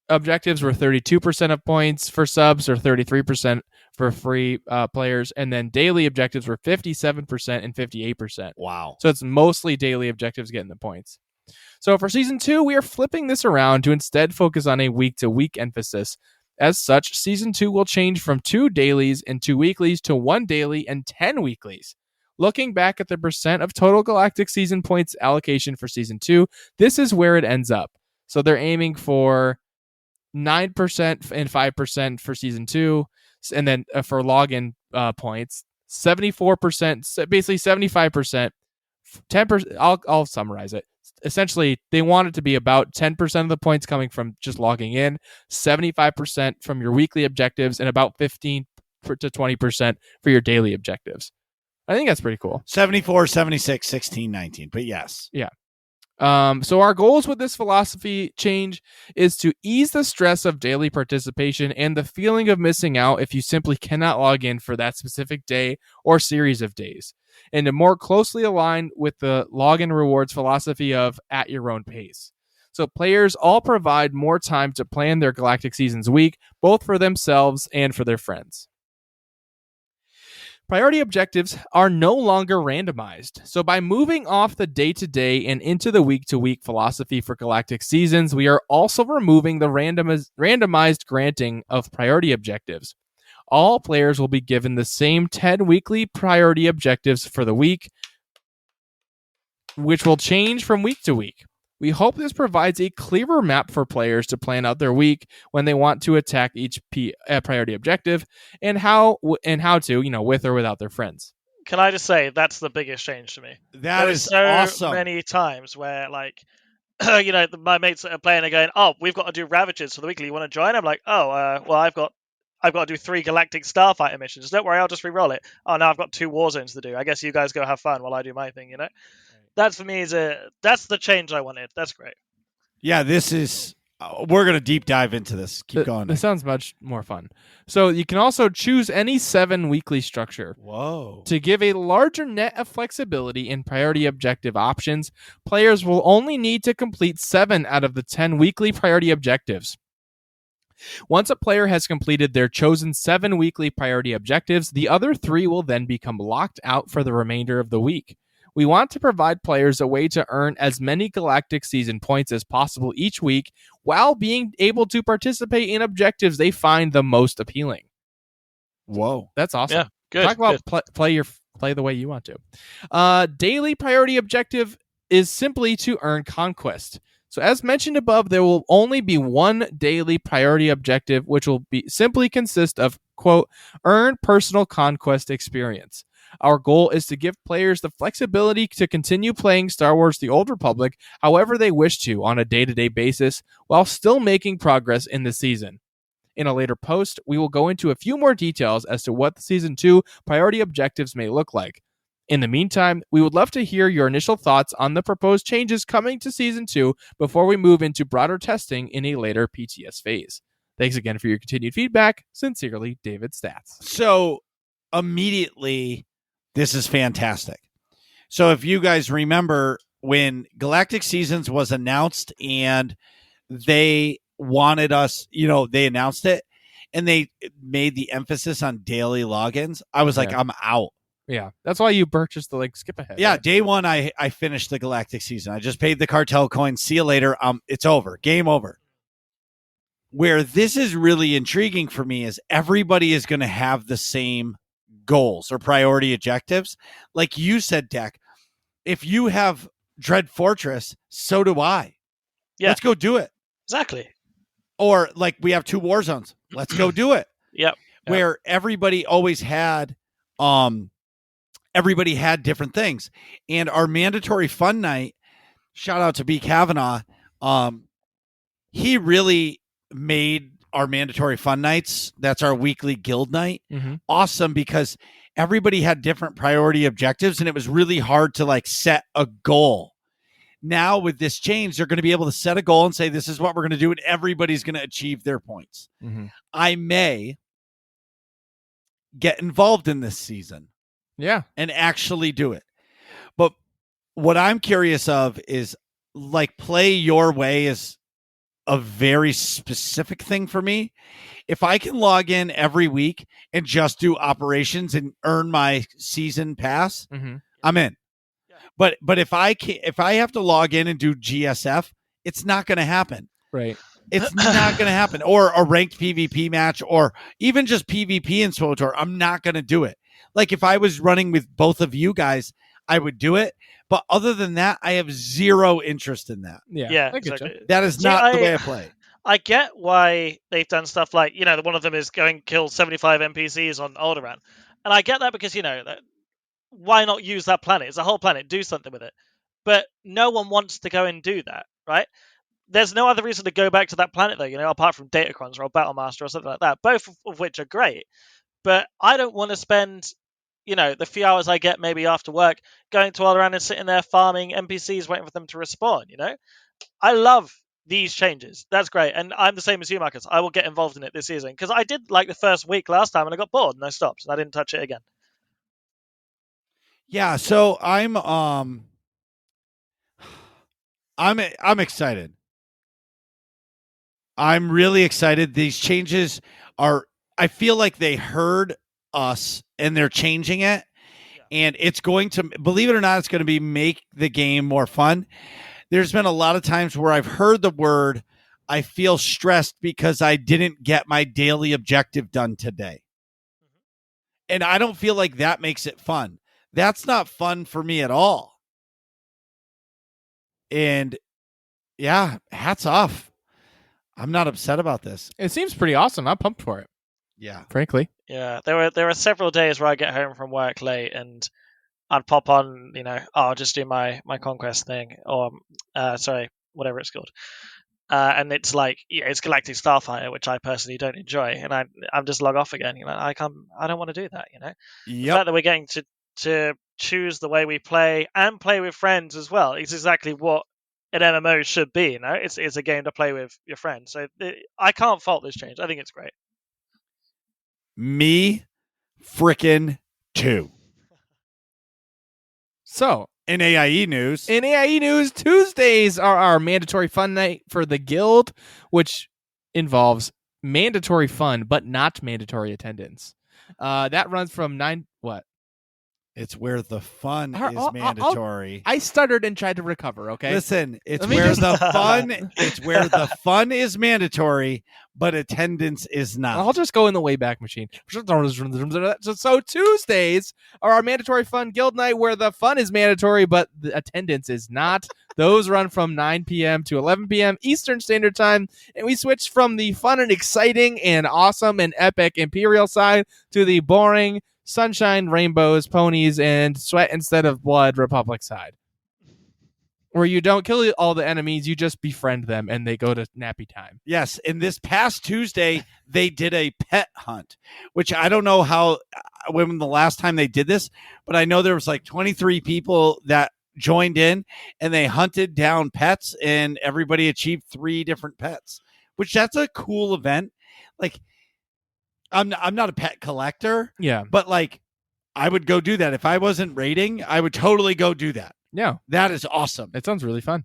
objectives were 32% of points for subs or 33% for free players, and then daily objectives were 57% and 58%. Wow. So it's mostly daily objectives getting the points. So for Season 2, we are flipping this around to instead focus on a week-to-week emphasis. As such, Season 2 will change from 2 dailies and 2 weeklies to 1 daily and 10 weeklies. Looking back at the percent of total Galactic Season points allocation for Season 2, this is where it ends up. So they're aiming for 9% and 5% for Season 2, and then for login points, 74%, basically 75%, 10%. I'll summarize it. Essentially, they want it to be about 10% of the points coming from just logging in, 75% from your weekly objectives, and about 15 to 20% for your daily objectives. I think that's pretty cool. 74, 76, 16, 19. But yes. Yeah. So our goals with this philosophy change is to ease the stress of daily participation and the feeling of missing out if you simply cannot log in for that specific day or series of days, and to more closely align with the login rewards philosophy of at your own pace. So players all provide more time to plan their Galactic Seasons week, both for themselves and for their friends. Priority objectives are no longer randomized. So by moving off the day-to-day and into the week-to-week philosophy for Galactic Seasons, we are also removing the randomized granting of priority objectives. All players will be given the same 10 weekly priority objectives for the week, which will change from week to week. We hope this provides a clearer map for players to plan out their week when they want to attack each priority objective, and how to, with or without their friends. Can I just say that's the biggest change to me? That is so awesome. Many times where my mates are playing are going, oh, we've got to do Ravagers for the weekly. You want to join? I'm like, well, I've got to do 3 Galactic Starfighter missions. Don't worry, I'll just re-roll it. Oh, now I've got 2 Warzones to do. I guess you guys go have fun while I do my thing, That for me that's the change I wanted. That's great. Yeah, this is We're going to deep dive into this. Keep going. This sounds much more fun. So you can also choose any 7 weekly structure. Whoa. To give a larger net of flexibility in priority objective options, players will only need to complete 7 out of the 10 weekly priority objectives. Once a player has completed their chosen 7 weekly priority objectives, the other 3 will then become locked out for the remainder of the week. We want to provide players a way to earn as many Galactic season points as possible each week while being able to participate in objectives they find the most appealing. Whoa. That's awesome. Yeah, good. Talk about play the way you want to. Daily priority objective is simply to earn conquest. So as mentioned above, there will only be one daily priority objective, which will be simply consist of, quote, earn personal conquest experience. Our goal is to give players the flexibility to continue playing Star Wars The Old Republic however they wish to on a day-to-day basis while still making progress in the season. In a later post, we will go into a few more details as to what the Season 2 priority objectives may look like. In the meantime, we would love to hear your initial thoughts on the proposed changes coming to Season 2 before we move into broader testing in a later PTS phase. Thanks again for your continued feedback. Sincerely, David Stats. So immediately, this is fantastic. So if you guys remember when Galactic Seasons was announced and they wanted us, they announced it and they made the emphasis on daily logins, I was like, I'm out. Yeah, that's why you purchased the skip ahead. Yeah, right? day one, I finished the Galactic season. I just paid the cartel coin. See you later. It's over. Game over. Where this is really intriguing for me is everybody is going to have the same goals or priority objectives. Like you said, Deck, if you have Dread Fortress, so do I. Yeah. Let's go do it. Exactly. Or like we have 2 war zones. Let's go do it. Yep. Where everybody always had different things. And our mandatory fun night, shout out to B. Kavanaugh, he really made our mandatory fun nights, that's our weekly guild night, awesome because everybody had different priority objectives and it was really hard to set a goal. Now with this change, they're going to be able to set a goal and say, this is what we're going to do, and everybody's going to achieve their points. I may get involved in this season. Yeah. And actually do it. But what I'm curious of is play your way is a very specific thing for me. If I can log in every week and just do operations and earn my season pass, I'm in. But if I have to log in and do GSF, it's not going to happen. Right. It's not going to happen. Or a ranked PvP match or even just PvP in SWTOR, I'm not going to do it. Like if I was running with both of you guys, I would do it. But other than that, I have zero interest in that. Yeah, exactly. That is not the way I play. I get why they've done stuff like, one of them is going kill 75 NPCs on Alderaan. And I get that because, why not use that planet? It's a whole planet. Do something with it. But no one wants to go and do that, right? There's no other reason to go back to that planet, though, apart from Datacrons or Battlemaster or something like that, both of which are great. But I don't want to spend, the few hours I get maybe after work going to Alderaan and sitting there farming NPCs waiting for them to respawn, I love these changes. That's great. And I'm the same as you, Marcus. I will get involved in it this season because I did the first week last time and I got bored and I stopped and I didn't touch it again. Yeah, so I'm excited. I'm really excited. These changes I feel like they heard us and they're changing it. And it's going to, believe it or not, it's going to make the game more fun. There's been a lot of times where I've heard the word, I feel stressed because I didn't get my daily objective done today. And I don't feel like that makes it fun. That's not fun for me at all. And yeah, hats off. I'm not upset about this. It seems pretty awesome. I'm pumped for it. Yeah. Frankly. Yeah. There are several days where I get home from work late and I'd pop on, I'll just do my conquest thing or whatever it's called. And it's it's Galactic Starfighter, which I personally don't enjoy, and I'm just log off again. I don't want to do that. The fact that we're getting to choose the way we play and play with friends as well is exactly what an MMO should be. It's a game to play with your friends. So I can't fault this change. I think it's great. Me frickin' too. So, in AIE news, Tuesdays are our mandatory fun night for the guild, which involves mandatory fun but not mandatory attendance. That runs from 9. What? it's where the fun is mandatory. I stuttered and tried to recover. Okay, Listen, it's where the fun. It's where the fun is mandatory, but attendance is not. I'll just go in the Wayback Machine. So Tuesdays are our mandatory fun guild night where the fun is mandatory, but the attendance is not. Those run from 9 p.m. to 11 p.m. Eastern Standard Time, and we switch from the fun and exciting and awesome and epic Imperial side to the boring sunshine, rainbows, ponies, and sweat instead of blood Republic side. Where you don't kill all the enemies, you just befriend them and they go to nappy time. Yes, and this past Tuesday, they did a pet hunt, which I don't know when the last time they did this, but I know there was like 23 people that joined in and they hunted down pets and everybody achieved 3 different pets, which that's a cool event. Like, I'm not a pet collector, but like I would go do that. If I wasn't raiding, I would totally go do that. Yeah. That is awesome. It sounds really fun.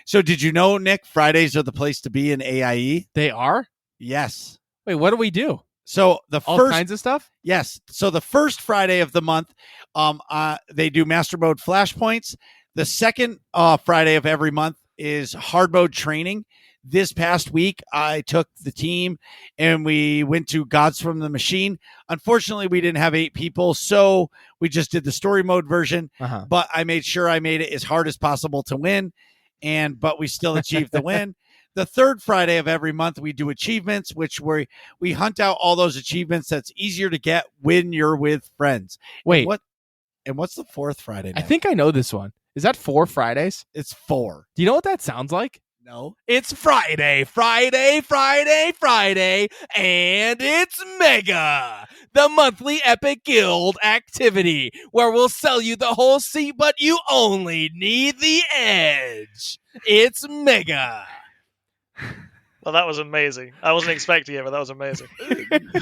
So did you know, Nick, Fridays are the place to be in AIE? They are? Yes. Wait, what do we do? So all kinds of stuff? Yes. So the first Friday of the month, they do Master Mode Flashpoints. The second Friday of every month is hard mode training. This past week, I took the team and we went to Gods from the Machine. Unfortunately, we didn't have 8 people, so we just did the story mode version. But I made sure I made it as hard as possible to win, but we still achieved the win. The third Friday of every month, we do achievements, which we hunt out all those achievements that's easier to get when you're with friends. Wait. And what's the fourth Friday night? I think I know this one. Is that 4 Fridays? It's 4. Do you know what that sounds like? No. It's Friday, and it's Mega, the monthly Epic Guild activity, where we'll sell you the whole seat, but you only need the edge. It's Mega. Well, that was amazing. I wasn't expecting it, but that was amazing.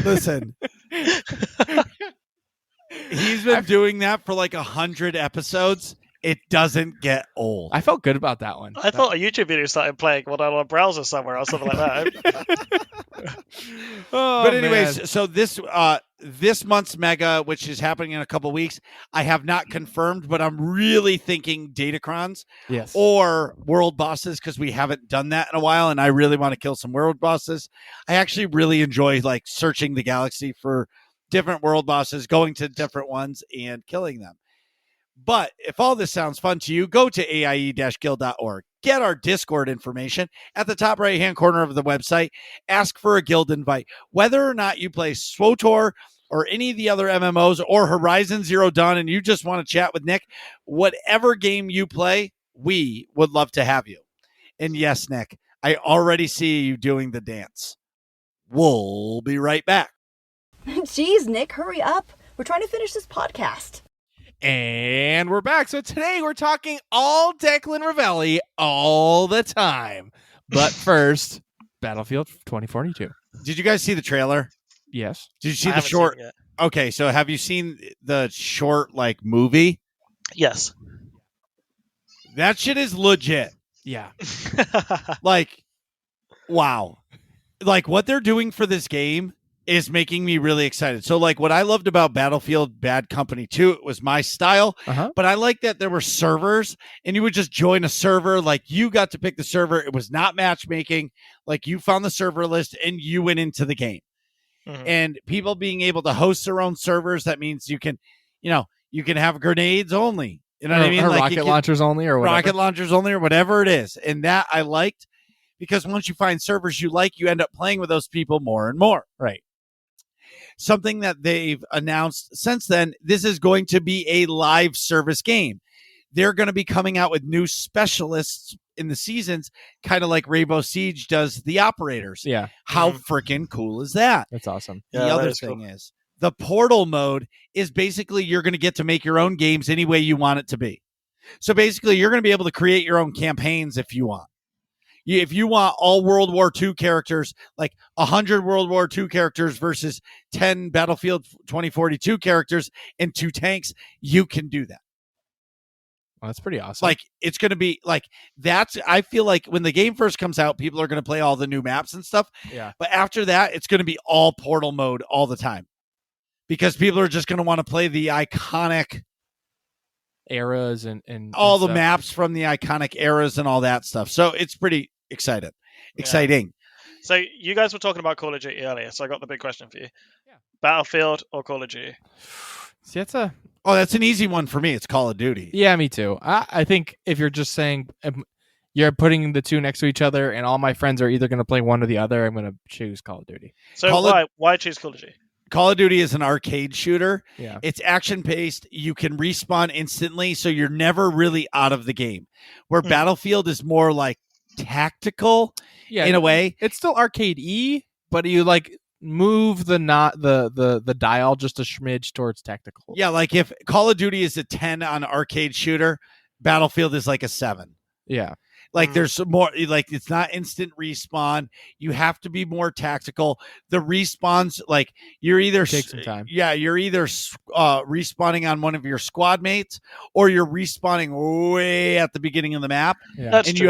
Listen. He's been doing that for like 100 episodes. It doesn't get old. I felt good about that one. I thought a YouTube video started playing on a browser somewhere or something like that. But anyways, man. So this month's Mega, which is happening in a couple weeks, I have not confirmed, but I'm really thinking Datacrons or world bosses because we haven't done that in a while, and I really want to kill some world bosses. I actually really enjoy like searching the galaxy for different world bosses, going to different ones and killing them. But if all this sounds fun to you, go to aie-guild.org. Get our Discord information at the top right-hand corner of the website. Ask for a guild invite. Whether or not you play SWTOR or any of the other MMOs or Horizon Zero Dawn and you just want to chat with Nick, whatever game you play, we would love to have you. And yes, Nick, I already see you doing the dance. We'll be right back. Jeez, Nick, hurry up. We're trying to finish this podcast. And we're back. So today we're talking all Declan Ravelli all the time. But first, Battlefield 2042. Did you guys see the trailer? Yes. Did you see the short? Okay, so have you seen the short like movie? Yes. That shit is legit. Yeah. Like, wow. Like what they're doing for this game is making me really excited. So like what I loved about Battlefield Bad Company 2, it was my style, but I like that there were servers and you would just join a server. Like you got to pick the server. It was not matchmaking. Like you found the server list and you went into the game. And people being able to host their own servers. That means you can have grenades only. You know what I mean? Or like rocket launchers only or whatever. Rocket launchers only or whatever it is. And that I liked because once you find servers you like, you end up playing with those people more and more. Right. Something that they've announced since then, this is going to be a live service game. They're going to be coming out with new specialists in the seasons, kind of like Rainbow Siege does the operators. Yeah. How freaking cool is that? That's awesome. The other thing is the portal mode is basically you're going to get to make your own games any way you want it to be. So basically, you're going to be able to create your own campaigns if you want. If you want all World War II characters, like 100 World War II characters versus 10 Battlefield 2042 characters and 2 tanks, you can do that. Well, that's pretty awesome. Like, it's going to be like, I feel like when the game first comes out, people are going to play all the new maps and stuff. Yeah. But after that, it's going to be all Portal mode all the time because people are just going to want to play the iconic eras and all and the stuff. maps from the iconic eras and all that stuff. So it's pretty exciting. So you guys were talking about Call of Duty earlier, so I got the big question for you. Yeah. Battlefield or Call of Duty? See, that's an easy one for me. It's Call of Duty. Yeah, me too. I think if you're just saying you're putting the two next to each other and all my friends are either going to play one or the other, I'm going to choose Call of Duty. So why choose Call of Duty? Call of Duty is an arcade shooter. Yeah. It's action-paced. You can respawn instantly, so you're never really out of the game. Where Battlefield is more like tactical in a way. It's still arcade-y, but you like move the dial just a smidge towards tactical. Yeah, like if Call of Duty is a 10 on arcade shooter, Battlefield is like a 7. Yeah. Like there's more, like it's not instant respawn. You have to be more tactical. The respawns, like you're either Take some time. Yeah, you're either respawning on one of your squad mates, or you're respawning way at the beginning of the map. Yeah. That's and true.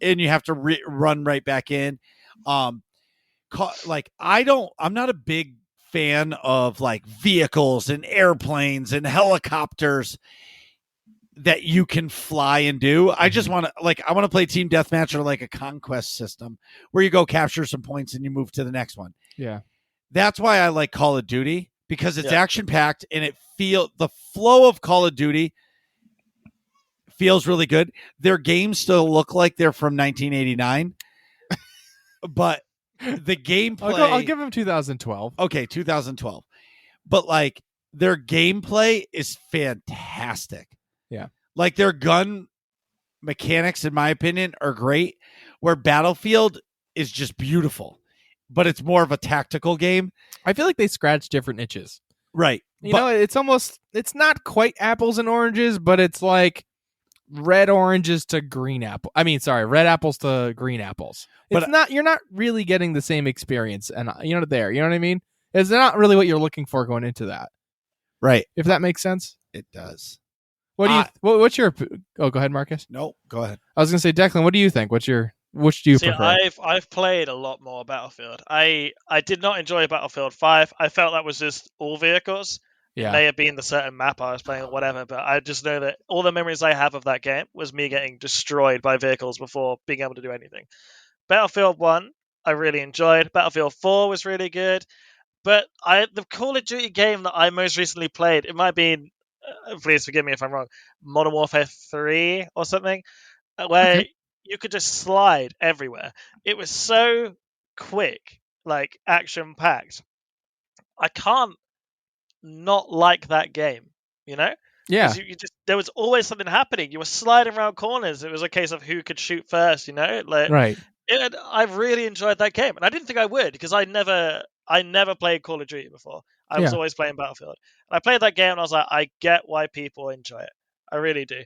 you have to run right back in. I'm not a big fan of like vehicles and airplanes and helicopters that you can fly and do. I just want to play team deathmatch or like a conquest system where you go capture some points and you move to the next one. Yeah. That's why I like Call of Duty, because it's action packed and the flow of Call of Duty feels really good. Their games still look like they're from 1989, but the gameplay, I'll give them 2012. Okay, 2012. But like their gameplay is fantastic. Yeah. Like their gun mechanics, in my opinion, are great. Where Battlefield is just beautiful, but it's more of a tactical game. I feel like they scratch different itches. Right. It's not quite apples and oranges, but it's like red oranges to green apple. Red apples to green apples. You're not really getting the same experience. And you know what I mean? It's not really what you're looking for going into that. Right. If that makes sense. It does. What's your? Oh, go ahead, Marcus. No, go ahead. I was gonna say, Declan. What do you think? Which do you prefer? I've played a lot more Battlefield. I did not enjoy Battlefield 5. I felt that was just all vehicles. Yeah. It may have been the certain map I was playing or whatever, but I just know that all the memories I have of that game was me getting destroyed by vehicles before being able to do anything. Battlefield 1, I really enjoyed. Battlefield 4 was really good. But the Call of Duty game that I most recently played, it might have been, please forgive me if I'm wrong, Modern Warfare 3 or something, where you could just slide everywhere. It was so quick, like action-packed. I can't not like that game, you know? Yeah. There was always something happening. You were sliding around corners. It was a case of who could shoot first, you know? Right. I really enjoyed that game, and I didn't think I would because I never played Call of Duty before. I was always playing Battlefield. And I played that game, and I was like, I get why people enjoy it. I really do.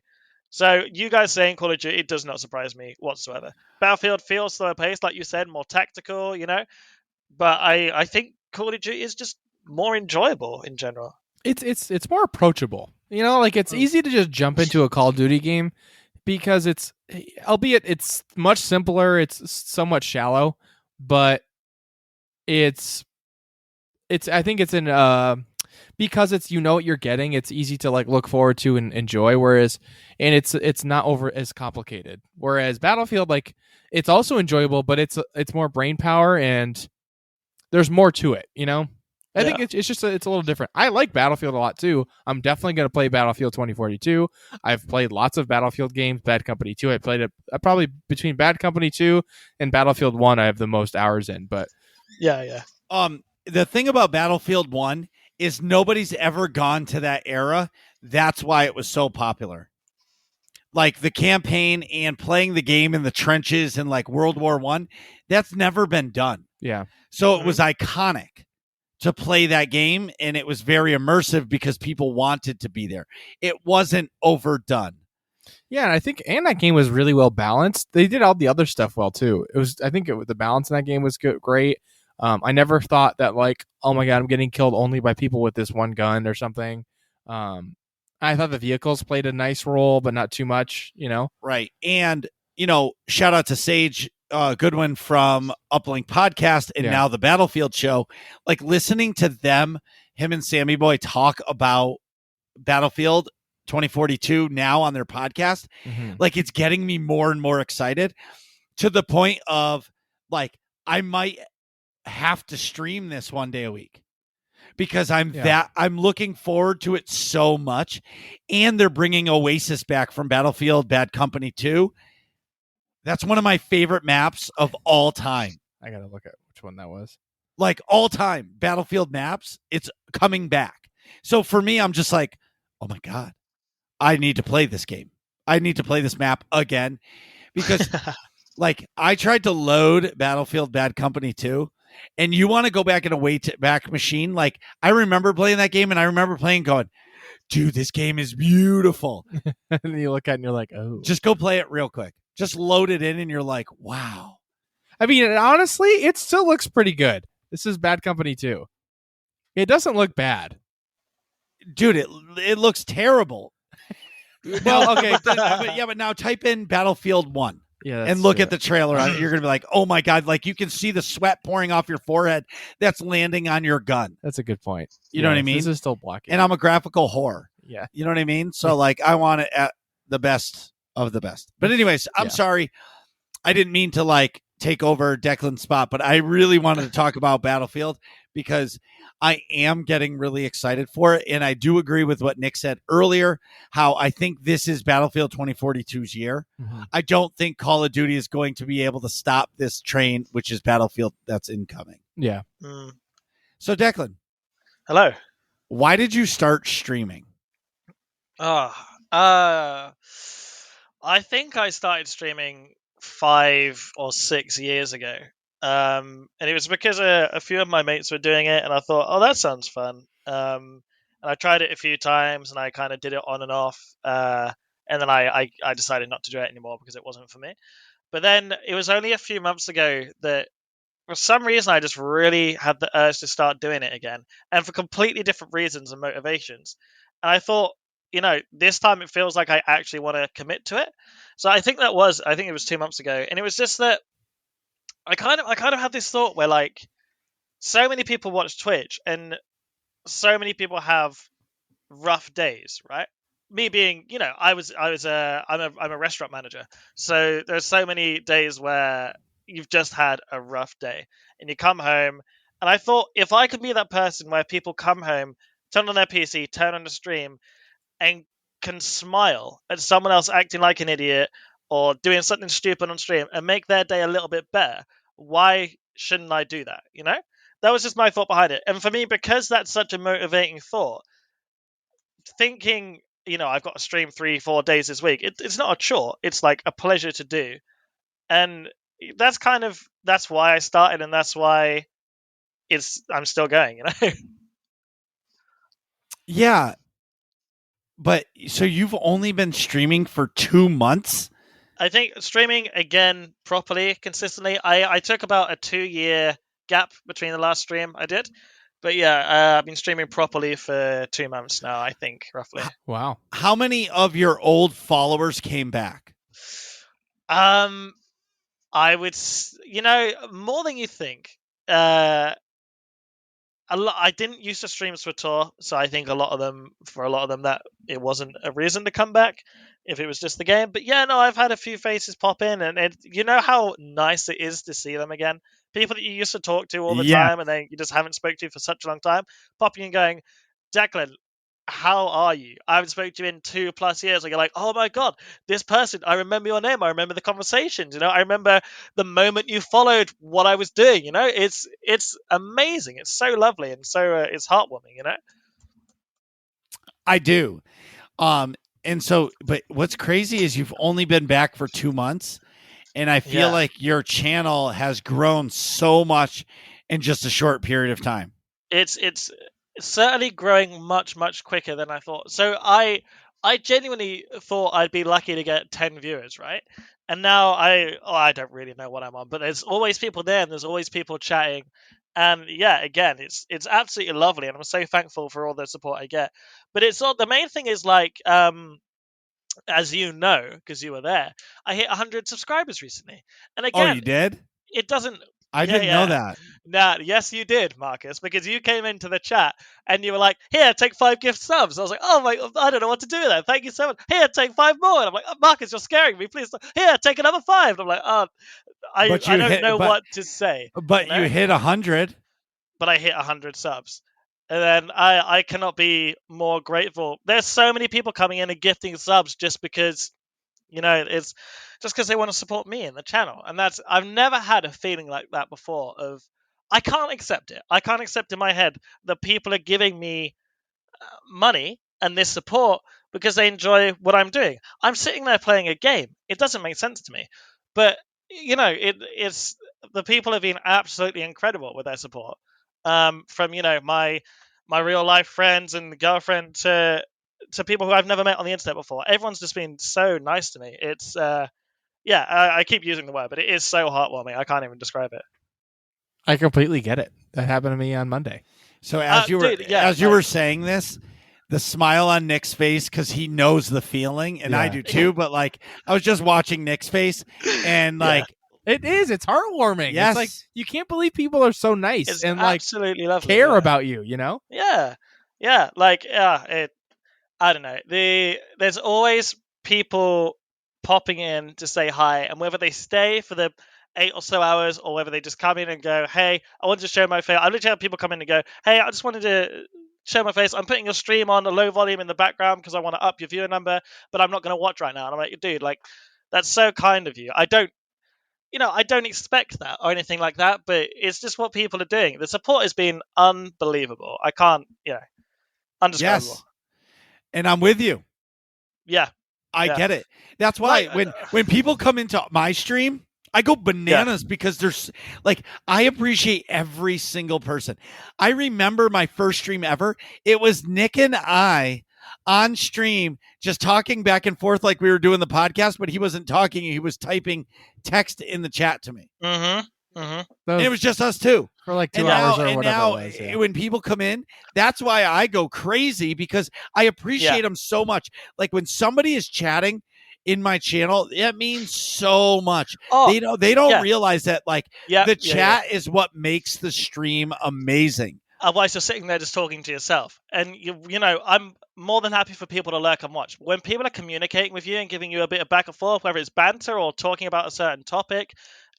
So you guys saying Call of Duty does not surprise me whatsoever. Battlefield feels slower paced, like you said, more tactical, you know? But I think Call of Duty is just more enjoyable in general. It's more approachable. You know, like it's easy to just jump into a Call of Duty game because albeit it's much simpler, it's somewhat shallow, but I think it's because it's what you're getting, it's easy to like look forward to and enjoy, and it's not over as complicated. Whereas Battlefield, like it's also enjoyable, but it's more brain power and there's more to it, you know? I think it's just it's a little different. I like Battlefield a lot too. I'm definitely going to play Battlefield 2042. I've played lots of Battlefield games. Bad Company 2. I played it probably between Bad Company 2 and Battlefield 1. I have the most hours in. But yeah. The thing about Battlefield 1 is nobody's ever gone to that era. That's why it was so popular. Like the campaign and playing the game in the trenches in like World War I, that's never been done. Yeah. So it was iconic to play that game, and it was very immersive because people wanted to be there. It wasn't overdone. Yeah, and I think that game was really well balanced. They did all the other stuff well too. The balance in that game was great. I never thought that like, oh my god, I'm getting killed only by people with this one gun or something. I thought the vehicles played a nice role, but not too much. Right. And shout out to Sage Goodwin from Uplink Podcast and now the Battlefield Show. Like listening to him and Sammy Boy talk about Battlefield 2042 now on their podcast, like it's getting me more and more excited to the point of like I might have to stream this one day a week because I'm looking forward to it so much. And they're bringing Oasis back from Battlefield Bad Company 2. That's one of my favorite maps of all time. I gotta look at which one that was. Like all time Battlefield maps, it's coming back. So for me, I'm just like, oh my God, I need to play this game. I need to play this map again because like I tried to load Battlefield Bad Company 2 and you want to go back in a Wayback Machine. Like I remember playing that game and I remember playing going, dude, this game is beautiful. And then you look at it and you're like, oh. Just go play it real quick. Just load it in and you're like, wow. I mean, honestly, it still looks pretty good. This is Bad Company 2. It doesn't look bad. Dude, it looks terrible. Well, okay, but now type in Battlefield 1 and look at the trailer on it. You're going to be like, oh my God, like you can see the sweat pouring off your forehead that's landing on your gun. That's a good point. You know what I mean? This is still blocking. And I'm a graphical whore. Yeah. You know what I mean? So like I want it at the best of the best. But anyways, I'm sorry. I didn't mean to like take over Declan's spot, but I really wanted to talk about Battlefield because I am getting really excited for it. And I do agree with what Nick said earlier, how I think this is Battlefield 2042's year. I don't think Call of Duty is going to be able to stop this train, which is Battlefield that's incoming. Yeah. So Declan. Hello. Why did you start streaming? I think I started streaming 5 or 6 years ago. And it was because a few of my mates were doing it, and I thought, oh, that sounds fun. And I tried it a few times, and I kind of did it on and off. And then I decided not to do it anymore because it wasn't for me. But then it was only a few months ago that for some reason I just really had the urge to start doing it again, and for completely different reasons and motivations. And I thought, this time it feels like I actually want to commit to it. So I think it was 2 months ago, and it was just that I kind of had this thought where like so many people watch Twitch and so many people have rough days, right? Me being, I'm a restaurant manager, so there's so many days where you've just had a rough day and you come home, and I thought if I could be that person where people come home, turn on their PC, turn on the stream, and can smile at someone else acting like an idiot or doing something stupid on stream and make their day a little bit better, why shouldn't I do that? That was just my thought behind it. And for me, because that's such a motivating thought, thinking, I've got to stream 3-4 days this week, it's not a chore. It's like a pleasure to do. And that's why I started, and that's why I'm still going, Yeah. But so you've only been streaming for 2 months? I think streaming again properly, consistently. I took about a 2-year gap between the last stream I did. But yeah, I've been streaming properly for 2 months now, I think, roughly. Wow. How many of your old followers came back? I would, more than you think. I didn't used to stream SWTOR, so I think for a lot of them that it wasn't a reason to come back if it was just the game. But yeah, no, I've had a few faces pop in, and you know how nice it is to see them again. People that you used to talk to all the time, and then you just haven't spoke to for such a long time, popping and going, Declan, how are you? I haven't spoken to you in 2+ years. And you're like, oh my God, this person, I remember your name. I remember the conversations, I remember the moment you followed what I was doing, it's amazing. It's so lovely. And so it's heartwarming, I do. And so, but what's crazy is you've only been back for 2 months, and I feel like your channel has grown so much in just a short period of time. It's certainly growing much, much quicker than I thought. So I I genuinely thought I'd be lucky to get 10 viewers, right? And now I don't really know what I'm on, but there's always people there and there's always people chatting. And yeah, again, it's absolutely lovely, and I'm so thankful for all the support I get. But it's all the main thing is like, as you know, because you were there, I hit 100 subscribers recently. And Oh, again, you did? it doesn't. I Yeah, didn't know yeah. that. Nah, yes, you did, Marcus, because you came into the chat and you were like, "Here, take 5 gift subs." I was like, "Oh my, I don't know what to do with that. Thank you so much. Here, take 5 more." And I'm like, "Oh, Marcus, you're scaring me. Please, here, take another 5." And I'm like, "Oh, But I you don't hit, know but what to say." but you know? you hit 100. But I hit 100 subs. And then I cannot be more grateful. There's so many people coming in and gifting subs just because, it's just because they want to support me and the channel. And I've never had a feeling like that before of, I can't accept it. I can't accept in my head that people are giving me money and this support because they enjoy what I'm doing. I'm sitting there playing a game. It doesn't make sense to me. But, it's the people have been absolutely incredible with their support. From, my real life friends and girlfriend to people who I've never met on the internet before. Everyone's just been so nice to me. It's I keep using the word, but it is so heartwarming. I can't even describe it. I completely get it. That happened to me on Monday. So as you were dude, yeah, as you were saying this, the smile on Nick's face, because he knows the feeling, and I Yeah. do too. But like, I was just watching Nick's face, and like, It is. It's heartwarming. yes, It's like you can't believe people are so nice It's and like absolutely lovely. care yeah. about you. You know? Yeah, like I don't know. There's always people popping in to say hi, and whether they stay for the 8 or so hours, or whether they just come in and go, "Hey, I wanted to show my face." I literally have people come in and go, "Hey, I just wanted to show my face. I'm putting your stream on a low volume in the background because I want to up your viewer number, but I'm not going to watch right now." And I'm like, "Dude, like, that's so kind of you. I don't expect that or anything like that, but it's just what people are doing. The support has been unbelievable. I can't, undescribable." yes, and I'm with you. Yeah. I Yeah. get it. That's why Like, when people come into my stream, I go bananas because there's like, I appreciate every single person. I remember my first stream ever. It was Nick and I on stream just talking back and forth like we were doing the podcast, but he wasn't talking. He was typing text in the chat to me. And it was just us two. For like 2 And hours now, or and whatever now it was. Yeah. when people come in, that's why I go crazy, because I appreciate them so much. Like when somebody is chatting in my channel, that means so much. Oh, They don't yeah. realize that like Yeah, the chat is what makes the stream amazing. Otherwise, you're sitting there just talking to yourself. And, I'm more than happy for people to lurk and watch. When people are communicating with you and giving you a bit of back and forth, whether it's banter or talking about a certain topic,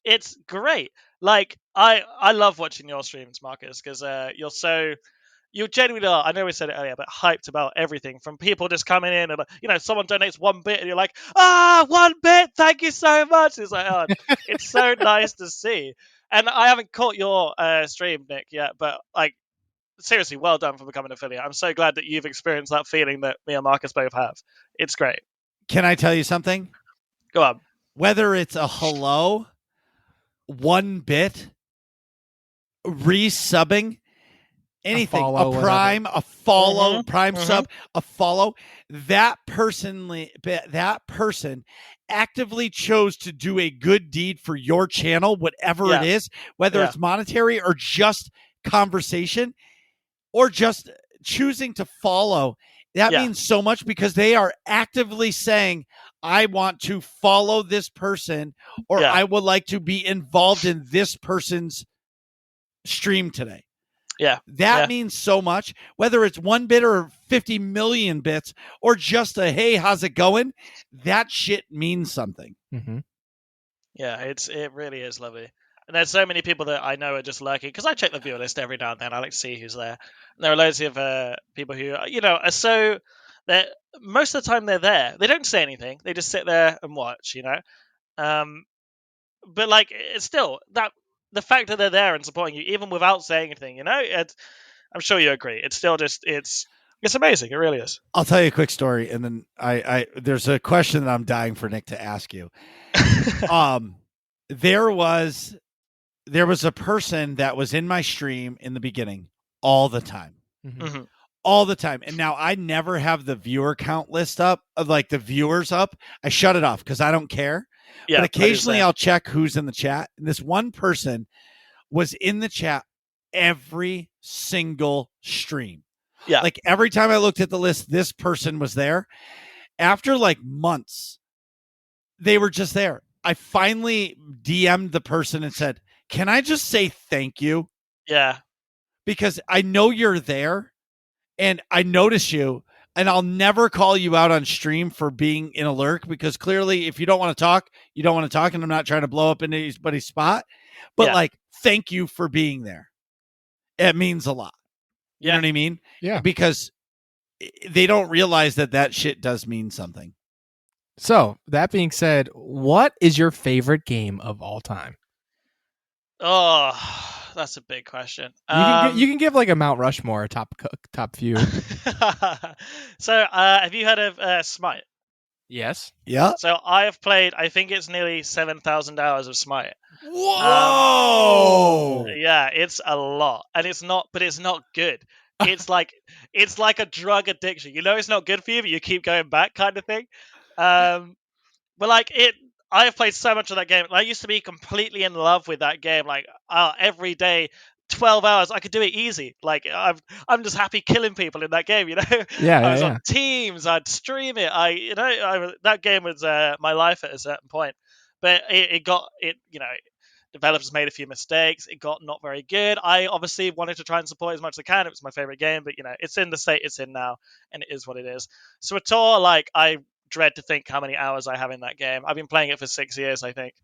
it's great. Like, I love watching your streams, Marcus, because you genuinely are, I know we said it earlier, but hyped about everything, from people just coming in and, someone donates 1 bit and you're like, 1 bit, thank you so much. It's like, oh, it's so nice to see. And I haven't caught your stream, Nick, yet, but like, seriously, well done for becoming an affiliate. I'm so glad that you've experienced that feeling that me and Marcus both have. It's great. Can I tell you something? Go on. Whether it's a hello, 1 bit, resubbing, anything, follow, a prime, a follow, prime mhm. sub, a follow, that person actively chose to do a good deed for your channel, whatever it is, whether it's monetary or just conversation or just choosing to follow. That means so much, because they are actively saying, I want to follow this person, or I would like to be involved in this person's stream today. That means so much, whether it's 1 bit or 50 million bits or just a, hey, how's it going? That shit means something. Mm-hmm. Yeah, it really is lovely. And there's so many people that I know are just lurking, because I check the viewer list every now and then. I like to see who's there. And there are loads of people who, are so, that most of the time they're there. They don't say anything. They just sit there and watch, But like, it's still that the fact that they're there and supporting you, even without saying anything, I'm sure you agree. It's still just, it's amazing. It really is. I'll tell you a quick story, and then I there's a question that I'm dying for Nick to ask you. There was a person that was in my stream in the beginning all the time. Mm-hmm. all the time. And now I never have the viewer count list up, of like the viewers up. I shut it off because I don't care. Yeah, but occasionally I'll check who's in the chat. And this one person was in the chat every single stream. Yeah. Like every time I looked at the list, this person was there. After like months, they were just there. I finally DM'd the person and said, can I just say thank you? Yeah. Because I know you're there and I notice you, and I'll never call you out on stream for being in a lurk, because clearly if you don't want to talk, you don't want to talk, and I'm not trying to blow up anybody's spot. But like, thank you for being there. It means a lot. You know what I mean? Yeah. Because they don't realize that shit does mean something. So, that being said, what is your favorite game of all time? Oh, that's a big question. You can give like a Mount Rushmore, top few. So, have you heard of Smite? Yes. Yeah. So I have played, I think it's nearly 7,000 hours of Smite. Whoa! Yeah, it's a lot, and it's not good. It's like a drug addiction. You know, it's not good for you, but you keep going back, kind of thing. But like I have played so much of that game. I used to be completely in love with that game. Like every day, 12 hours, I could do it easy. Like I'm just happy killing people in that game. You know, I was on teams. I'd stream it. That game was my life at a certain point. But developers made a few mistakes. It got not very good. I obviously wanted to try and support it as much as I can. It was my favorite game, but it's in the state it's in now, and it is what it is. SWTOR, like, I dread to think how many hours I have in that game. I've been playing it for 6 years, I think.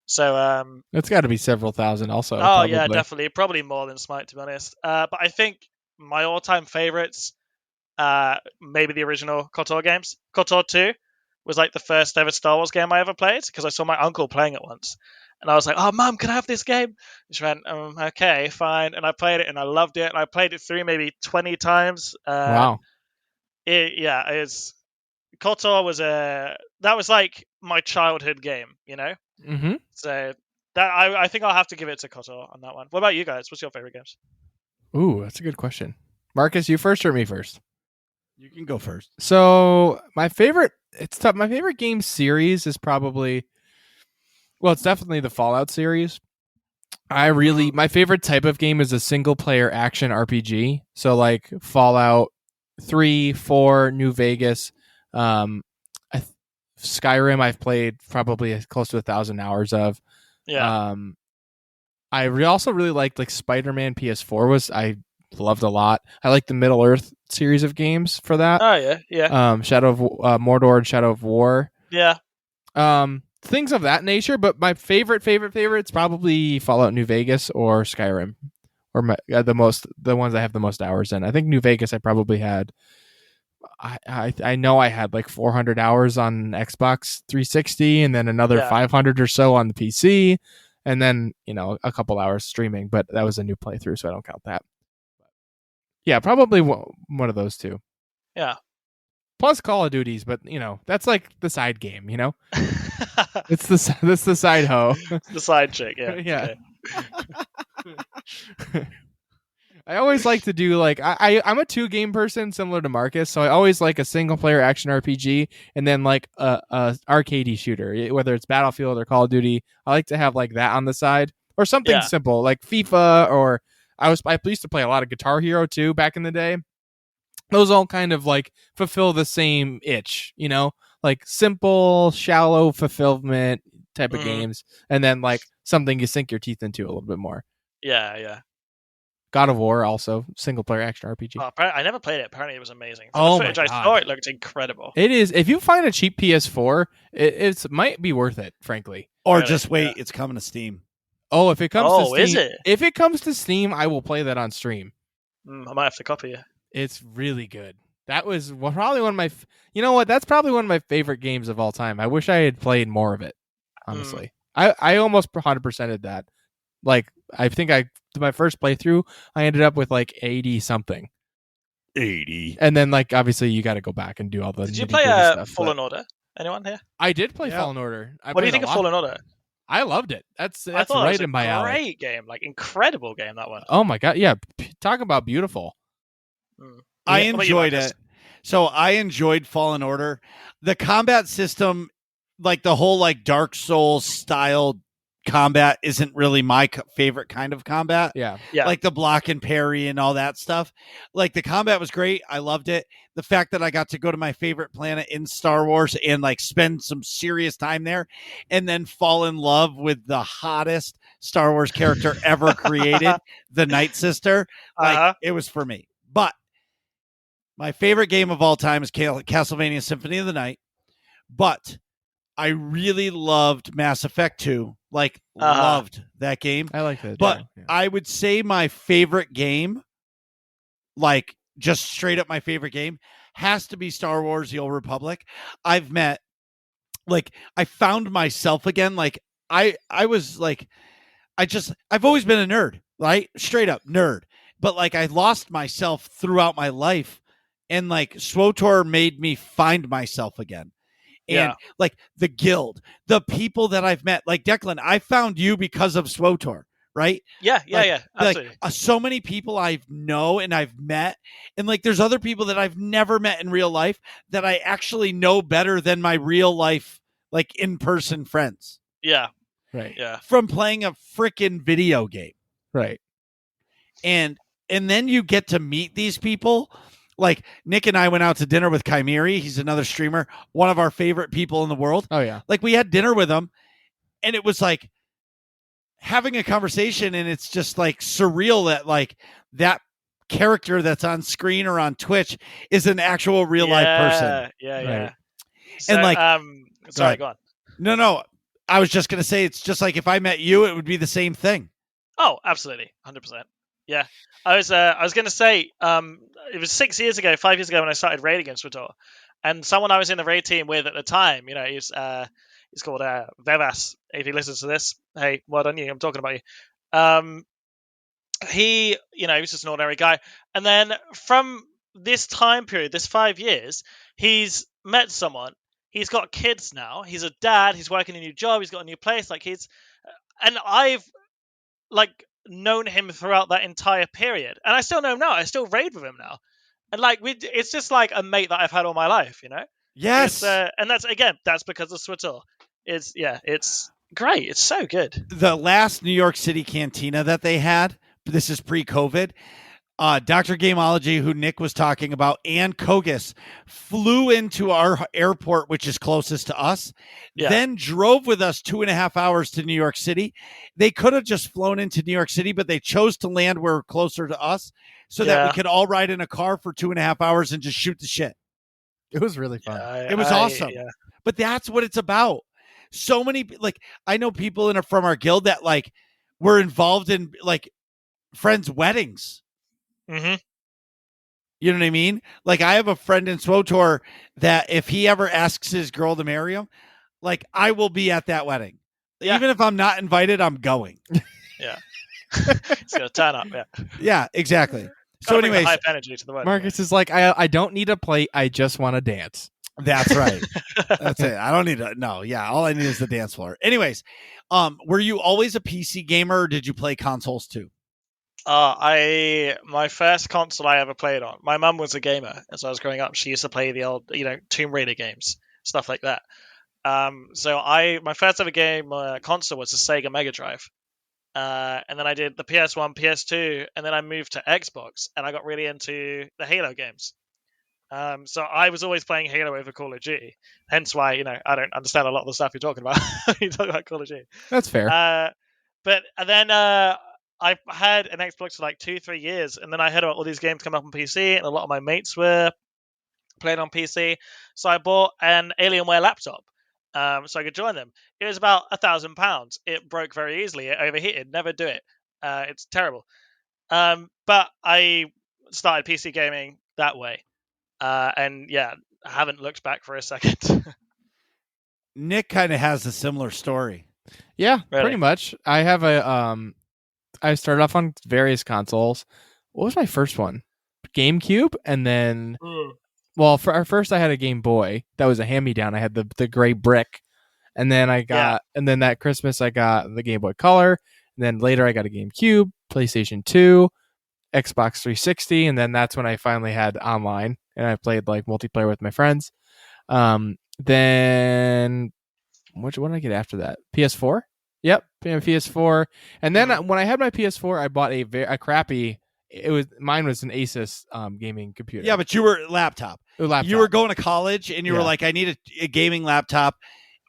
So it's got to be several thousand also. Oh, probably. Yeah, definitely. Probably more than Smite, to be honest. But I think my all-time favorites, maybe the original KOTOR games. KOTOR 2 was like the first ever Star Wars game I ever played, because I saw my uncle playing it once. And I was like, oh, Mum, can I have this game? And she went, okay, fine. And I played it, and I loved it. And I played it through maybe 20 times. Wow. KOTOR was like my childhood game, Mm-hmm. So that I think I'll have to give it to KOTOR on that one. What about you guys? What's your favorite games? Ooh, that's a good question. Marcus, you first or me first? You can go first. So it's tough. My favorite game series is probably, well, it's definitely the Fallout series. My favorite type of game is a single player action RPG. So like Fallout 3, 4, New Vegas, Skyrim I've played probably close to 1,000 hours of. Yeah. I also really liked like Spider-Man PS4 I loved a lot. I like the Middle Earth series of games for that. Oh yeah. Shadow of Mordor and Shadow of War. Yeah. Things of that nature, but my favorite's probably Fallout New Vegas or Skyrim, or the ones I have the most hours in. I think New Vegas I probably had. I know I had like 400 hours on Xbox 360, and then another 500 or so on the PC, and then a couple hours streaming. But that was a new playthrough, so I don't count that. Yeah, probably one of those two. Yeah. Plus Call of Duties, but that's like the side game. It's the side hoe. It's the side chick. Yeah. Yeah. I always like to do like I'm a 2-game person similar to Marcus, so I always like a single player action RPG and then like a arcadey shooter, whether it's Battlefield or Call of Duty. I like to have like that on the side, or something simple like FIFA, or I used to play a lot of Guitar Hero too back in the day. Those all kind of like fulfill the same itch, like simple, shallow fulfillment type of games, and then like something you sink your teeth into a little bit more. Yeah. God of War, also single player action RPG. Oh, I never played it. Apparently, it was amazing. Oh the footage my I God. saw, it looked incredible. It is. If you find a cheap PS4, it might be worth it, frankly. Or Really? just wait, it's coming to Steam. Oh, if it comes to Steam, is it? If it comes to Steam, I will play that on stream. I might have to copy it. It's really good. That was probably one of my. You know what? That's probably one of my favorite games of all time. I wish I had played more of it. Honestly, I almost 100%ed that. Like, I think my first playthrough, I ended up with like 80 something. 80. And then like obviously you got to go back and do all the. Did you play stuff, Fallen Order? Anyone here? I did play Fallen Order. What do you think of Fallen Order? I loved it. That's I thought right it was in my alley. Great game, like incredible game that one. Oh my God, yeah. Talk about beautiful. I What about you, enjoyed Marcus? it. So I enjoyed Fallen Order. The combat system, like the whole like Dark Souls style combat, isn't really my favorite kind of combat. Yeah. Yeah. Like the block and parry and all that stuff. Like the combat was great. I loved it. The fact that I got to go to my favorite planet in Star Wars and like spend some serious time there and then fall in love with the hottest Star Wars character ever created, the Night Sister. Like Uh-huh. it was for me. But my favorite game of all time is Castlevania Symphony of the Night. But I really loved Mass Effect 2. Like, loved that game. I like that. But yeah. I would say my favorite game, like just straight up my favorite game, has to be Star Wars: The Old Republic. I've found myself again. Like I was like, I've always been a nerd, right? Straight up nerd. But like I lost myself throughout my life, and like SWTOR made me find myself again. And like the guild, the people that I've met, like Declan, I found you because of SWTOR, right? Yeah, Like absolutely. so many people I've know and I've met, and like there's other people that I've never met in real life that I actually know better than my real life, like in person friends. Yeah, Right. yeah. From playing a freaking video game, Right. and then you get to meet these people. Like Nick and I went out to dinner with Chimeri. He's another streamer, one of our favorite people in the world. Oh yeah. Like we had dinner with him, and it was like having a conversation, and it's just like surreal that like that character that's on screen or on Twitch is an actual real life person. Yeah. Right. So, And, like- sorry, go on. No. I was just gonna say it's just like if I met you, it would be the same thing. Oh, absolutely, 100%. Yeah, I was going to say, it was 5 years ago when I started raiding against SWTOR, and someone I was in the raid team with at the time, he's called Vevas. If he listens to this, hey, well done you. I'm talking about you. He was just an ordinary guy, and then from this time period, this 5 years, he's met someone. He's got kids now. He's a dad. He's working a new job. He's got a new place. And I've known him throughout that entire period, and I still know him now. I still raid with him now, and it's just like a mate that I've had all my life, Yes. and that's because of SWTOR. It's great. It's so good. The last New York City cantina that they had, this is pre-COVID, Dr. Gameology, who Nick was talking about, and Kogus flew into our airport, which is closest to us, then drove with us 2.5 hours to New York City. They could have just flown into New York City, but they chose to land where closer to us so that we could all ride in a car for 2.5 hours and just shoot the shit. It was really fun. It was awesome. Yeah. But that's what it's about. So many, I know people from our guild that were involved in friends' weddings. Mm-hmm. You know what I mean? Like I have a friend in SWTOR that if he ever asks his girl to marry him, I will be at that wedding. Yeah. Even if I'm not invited, I'm going. Yeah. It's gonna turn up. Yeah. Yeah, exactly. So Gotta bring the anyways, hype energy to the wedding. Marcus is like, I don't need a plate. I just want to dance. that's right. That's it. I don't need to. No, yeah. All I need is the dance floor. Anyways, were you always a PC gamer or did you play consoles too? My first console I ever played on. My mum was a gamer as I was growing up. She used to play the old, Tomb Raider games, stuff like that. So my first ever game console was a Sega Mega Drive, and then I did the PS1, PS2, and then I moved to Xbox, and I got really into the Halo games. So I was always playing Halo over Call of Duty. Hence why I don't understand a lot of the stuff you're talking about. You talk about Call of Duty. That's fair. But then I had an Xbox for 2-3 years, and then I heard about all these games come up on PC, and a lot of my mates were playing on PC. So I bought an Alienware laptop so I could join them. It was about £1,000. It broke very easily. It overheated. Never do it. It's terrible. But I started PC gaming that way. And yeah, I haven't looked back for a second. Nick kind of has a similar story. Yeah, Really? pretty much. I have I started off on various consoles. What was my first one? GameCube, and then well, first I had a Game Boy that was a hand-me-down. I had the gray brick, and then and then that Christmas I got the Game Boy Color, and then later I got a GameCube, PlayStation 2, Xbox 360, and then that's when I finally had online and I played like multiplayer with my friends. Then what did I get after that? PS4. Yep, PS4. And then when I had my PS4, I bought a crappy. Mine was an Asus gaming computer. Yeah, but you were laptop. You were going to college, and you were like, I need a gaming laptop.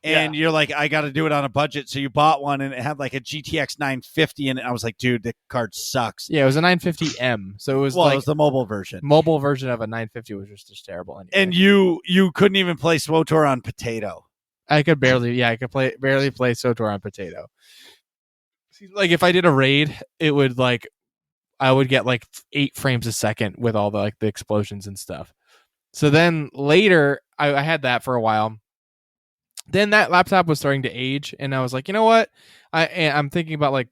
And you're like, I got to do it on a budget. So you bought one, and it had like a GTX 950 in it. I was like, dude, the card sucks. Yeah, it was a 950M. So it was it was the mobile version. Mobile version of a 950 was just terrible. Anyway. And you couldn't even play SWTOR on Potato. I could barely play SWTOR on Potato. Like if I did a raid, it would like I would get like 8 frames a second with all the explosions and stuff. So then later, I had that for a while. Then that laptop was starting to age, and I was like, you know what? I'm thinking about like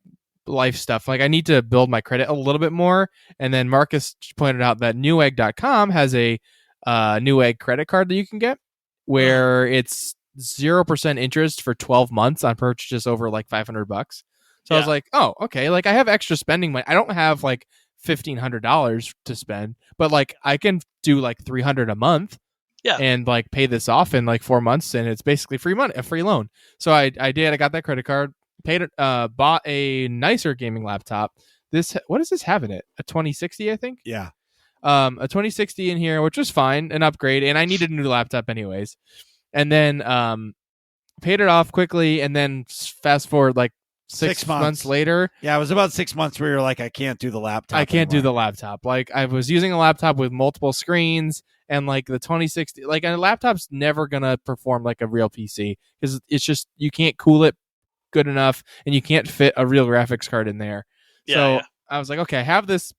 life stuff. Like I need to build my credit a little bit more. And then Marcus pointed out that newegg.com has a Newegg credit card that you can get where it's 0% interest for 12 months on purchases over like $500. So I was like, oh, okay. Like I have extra spending money. I don't have like $1,500 to spend, but like I can do like $300 a month. Yeah. And like pay this off in like 4 months, and it's basically free money, a free loan. So I did. I got that credit card, paid it, bought a nicer gaming laptop. What does this have in it? A 2060, I think. Yeah. A 2060 in here, which was fine, an upgrade, and I needed a new laptop anyways. And then paid it off quickly, and then fast forward like 6 months later. Yeah, it was about 6 months where you're like, I can't do the laptop. I can't do the laptop. Like I was using a laptop with multiple screens. And like the 2060, like a laptop's never gonna perform like a real PC because it's just you can't cool it good enough, and you can't fit a real graphics card in there. I was like, okay, I have this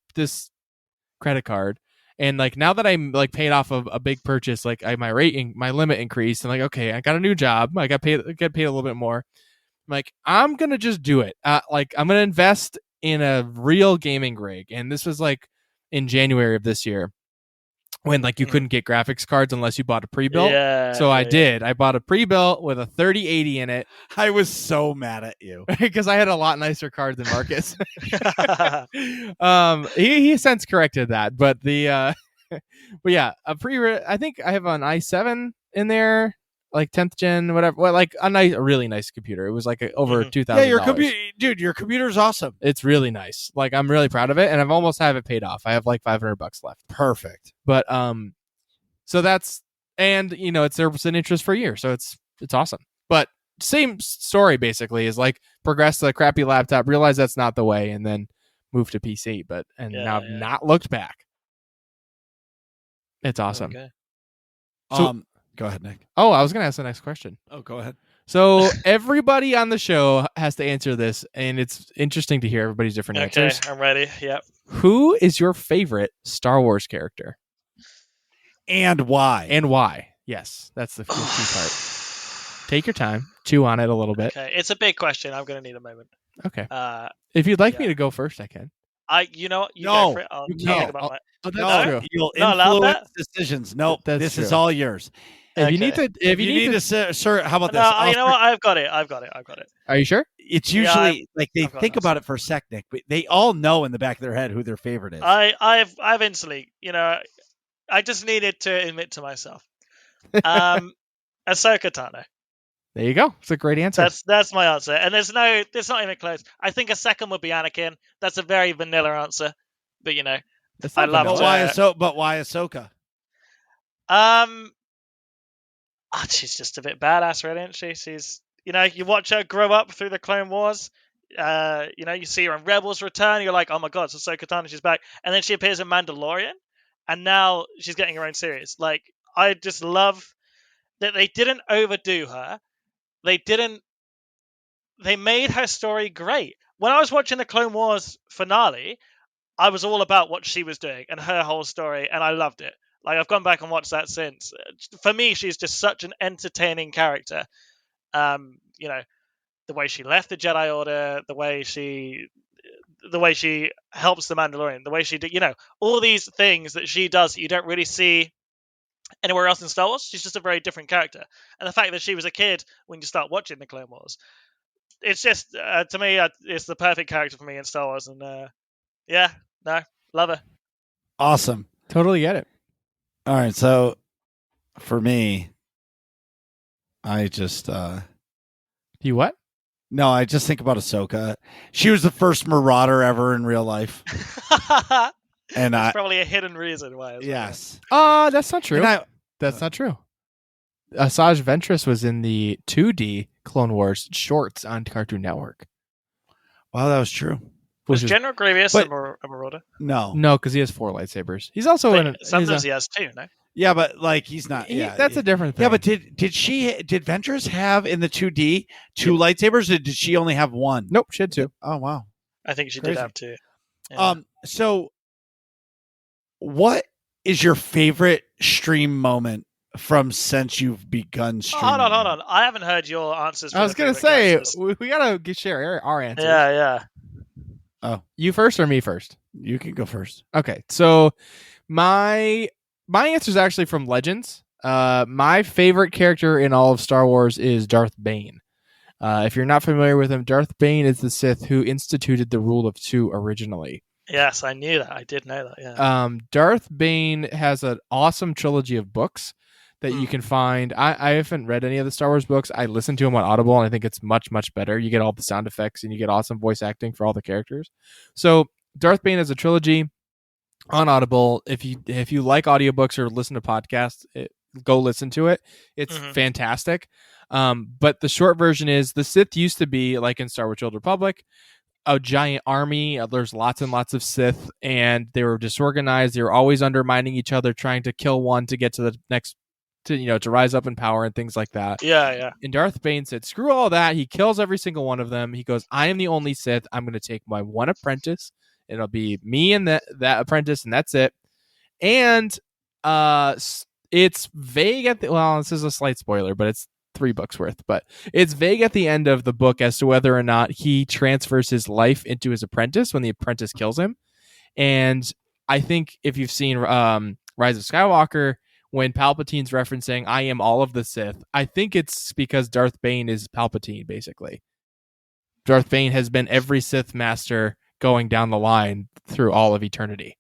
credit card, and like now that I'm like paid off of a big purchase, like my limit increased, and like okay, I got a new job, I get paid a little bit more. I'm like, I'm gonna just do it. Like I'm gonna invest in a real gaming rig, and this was like in January of this year. When like you couldn't get graphics cards unless you bought a pre-built. So I did. I bought a pre-built with a 3080 in it. I was so mad at you. Because I had a lot nicer card than Marcus. He since corrected that. But but yeah, I think I have an i7 in there, like 10th gen, whatever. Well, like a really nice computer. It was like over $2,000. Yeah, your computer's awesome. It's really nice. Like I'm really proud of it, and I've almost have it paid off. I have like $500 left. Perfect. But so that's, and you know, it's 0% interest for a year, so it's awesome. But same story basically is like progress to a crappy laptop, realize that's not the way, and then move to PC. Now I've not looked back. It's awesome. Okay. So, go ahead, Nick. Oh, I was going to ask the next question. Oh, go ahead. So everybody on the show has to answer this, and it's interesting to hear everybody's different answers. Okay, I'm ready. Yep. Who is your favorite Star Wars character? And why? Yes, that's the key part. Take your time. Chew on it a little bit. Okay, it's a big question. I'm going to need a moment. Okay. If you'd like me to go first, I can. You know what? No, go for it. I'll you think can't. about That's no, true. You'll Not allowed influence that? decisions. Nope, That's this is true. all yours. If you need to, sir, how about this? No, you know what? I've got it. Are you sure? It's usually like they I've got think this. about it for a sec, Nick, but they all know in the back of their head who their favorite is. I've instantly, I just needed to admit to myself. Ahsoka Tano. There you go. It's a great answer. That's my answer, and it's not even close. I think a second would be Anakin. That's a very vanilla answer, but That's I not love vanilla. But why Ahsoka? She's just a bit badass, really, isn't she? She's, you watch her grow up through the Clone Wars. You see her in Rebels Return. You're like, oh my god, it's Ahsoka Tano, she's back. And then she appears in Mandalorian, and now she's getting her own series. Like, I just love that they didn't overdo her. They made her story great. When I was watching the Clone Wars finale, I was all about what she was doing and her whole story, and I loved it. Like, I've gone back and watched that since. For me, she's just such an entertaining character. The way she left the Jedi Order, the way she helps the Mandalorian, the way she did, all these things that she does that you don't really see anywhere else in Star Wars. She's just a very different character. And the fact that she was a kid when you start watching the Clone Wars, it's just, to me, it's the perfect character for me in Star Wars. And Love her. Awesome. Totally get it. All right, so for me, I just You what? no, I just think about Ahsoka. She was the first Marauder ever in real life, and There's I probably a hidden reason why. As well. yes, That's not true. and That's not true. Asajj Ventress was in the 2D Clone Wars shorts on Cartoon Network. well, that was true. Was Which is, General Grievous but- a Marauder? No, no, because he has 4 lightsabers. He's also in. Sometimes he has 2, no? yeah, but like he's not. That's a different thing. Yeah, but did Ventress have in the 2D 2 lightsabers, or did she only have 1? nope, she had 2. Oh wow. I think she Crazy. did have 2. Yeah. So what is your favorite stream moment from since you've begun streaming? Hold on. I haven't heard your answers. I was going gonna to say we gotta share our answers. Yeah. Oh, You first or me first? you can go first. Okay, so my answer is actually from Legends. My favorite character in all of Star Wars is Darth Bane. If you're not familiar with him, Darth Bane is the Sith who instituted the Rule of 2 originally. Yes, I knew that. I did know that. Yeah. Darth Bane has an awesome trilogy of books that you can find. I haven't read any of the Star Wars books. I listened to them on Audible, and I think it's much, much better. You get all the sound effects, and you get awesome voice acting for all the characters. So Darth Bane has a trilogy on Audible. If you like audiobooks or listen to podcasts, go listen to it. It's fantastic. But the short version is the Sith used to be, like in Star Wars: The Old Republic, a giant army. There's lots and lots of Sith, and they were disorganized. They were always undermining each other, trying to kill one to get to the next, to rise up in power and things like that. Yeah. And Darth Bane said, screw all that. He kills every single one of them. He goes, I am the only Sith. I'm going to take my one apprentice. It'll be me and that apprentice, and that's it. And it's vague at this is a slight spoiler, but it's 3 books worth. But it's vague at the end of the book as to whether or not he transfers his life into his apprentice when the apprentice kills him. And I think if you've seen Rise of Skywalker, when Palpatine's referencing, I am all of the Sith, I think it's because Darth Bane is Palpatine, basically. Darth Bane has been every Sith master going down the line through all of eternity.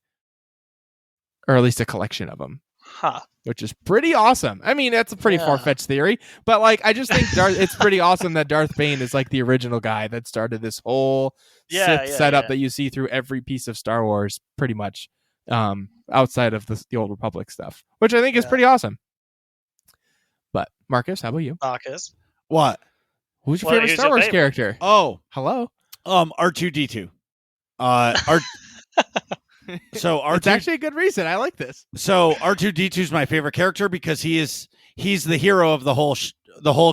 Or at least a collection of them. Huh. Which is pretty awesome. I mean, that's a pretty far-fetched theory, but like, I just think it's pretty awesome that Darth Bane is like the original guy that started this whole Sith setup that you see through every piece of Star Wars, pretty much. Outside of the Old Republic stuff, which I think is pretty awesome. But Marcus, how about you? Marcus. What? Who's your favorite Star Wars character? Oh, hello. R2D2. So R2, it's actually a good reason. I like this. So R2D2 is my favorite character because he's the hero of the whole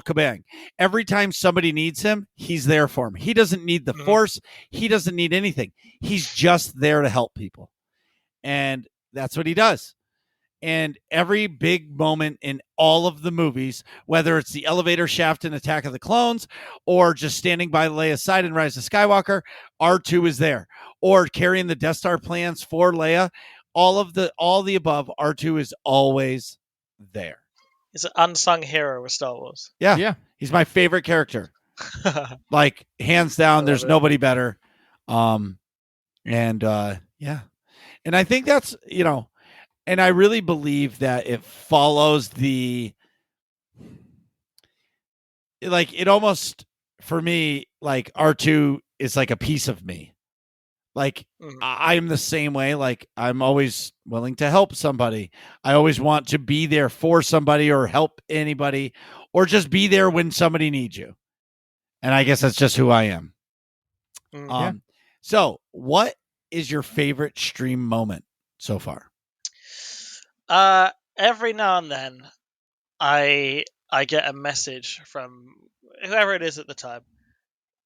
kabang. Every time somebody needs him, he's there for him. He doesn't need the Force. He doesn't need anything. He's just there to help people. And that's what he does. And every big moment in all of the movies, whether it's the elevator shaft in Attack of the Clones or just standing by Leia's side in Rise of Skywalker, R2 is there. Or carrying the Death Star plans for Leia, all the above, R2 is always there. He's an unsung hero with Star Wars. Yeah. He's my favorite character. Like, hands down, there's nobody better. Yeah. And I think that's, and I really believe that it follows it almost, for me, like R2 is like a piece of me. Like, I'm the same way. Like, I'm always willing to help somebody. I always want to be there for somebody or help anybody or just be there when somebody needs you. And I guess that's just who I am. So what is your favorite stream moment so far? Every now and then I get a message from whoever it is at the time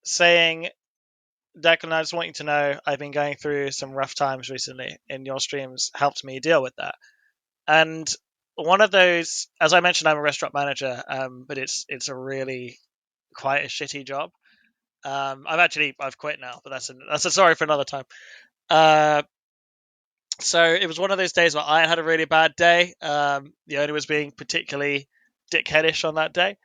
saying, Declan, I just want you to know I've been going through some rough times recently, and your streams helped me deal with that. And one of those, as I mentioned, I'm a restaurant manager, but it's a really quite a shitty job. I've quit now, but that's a story for another time. So it was one of those days where I had a really bad day. The owner was being particularly dickheadish on that day.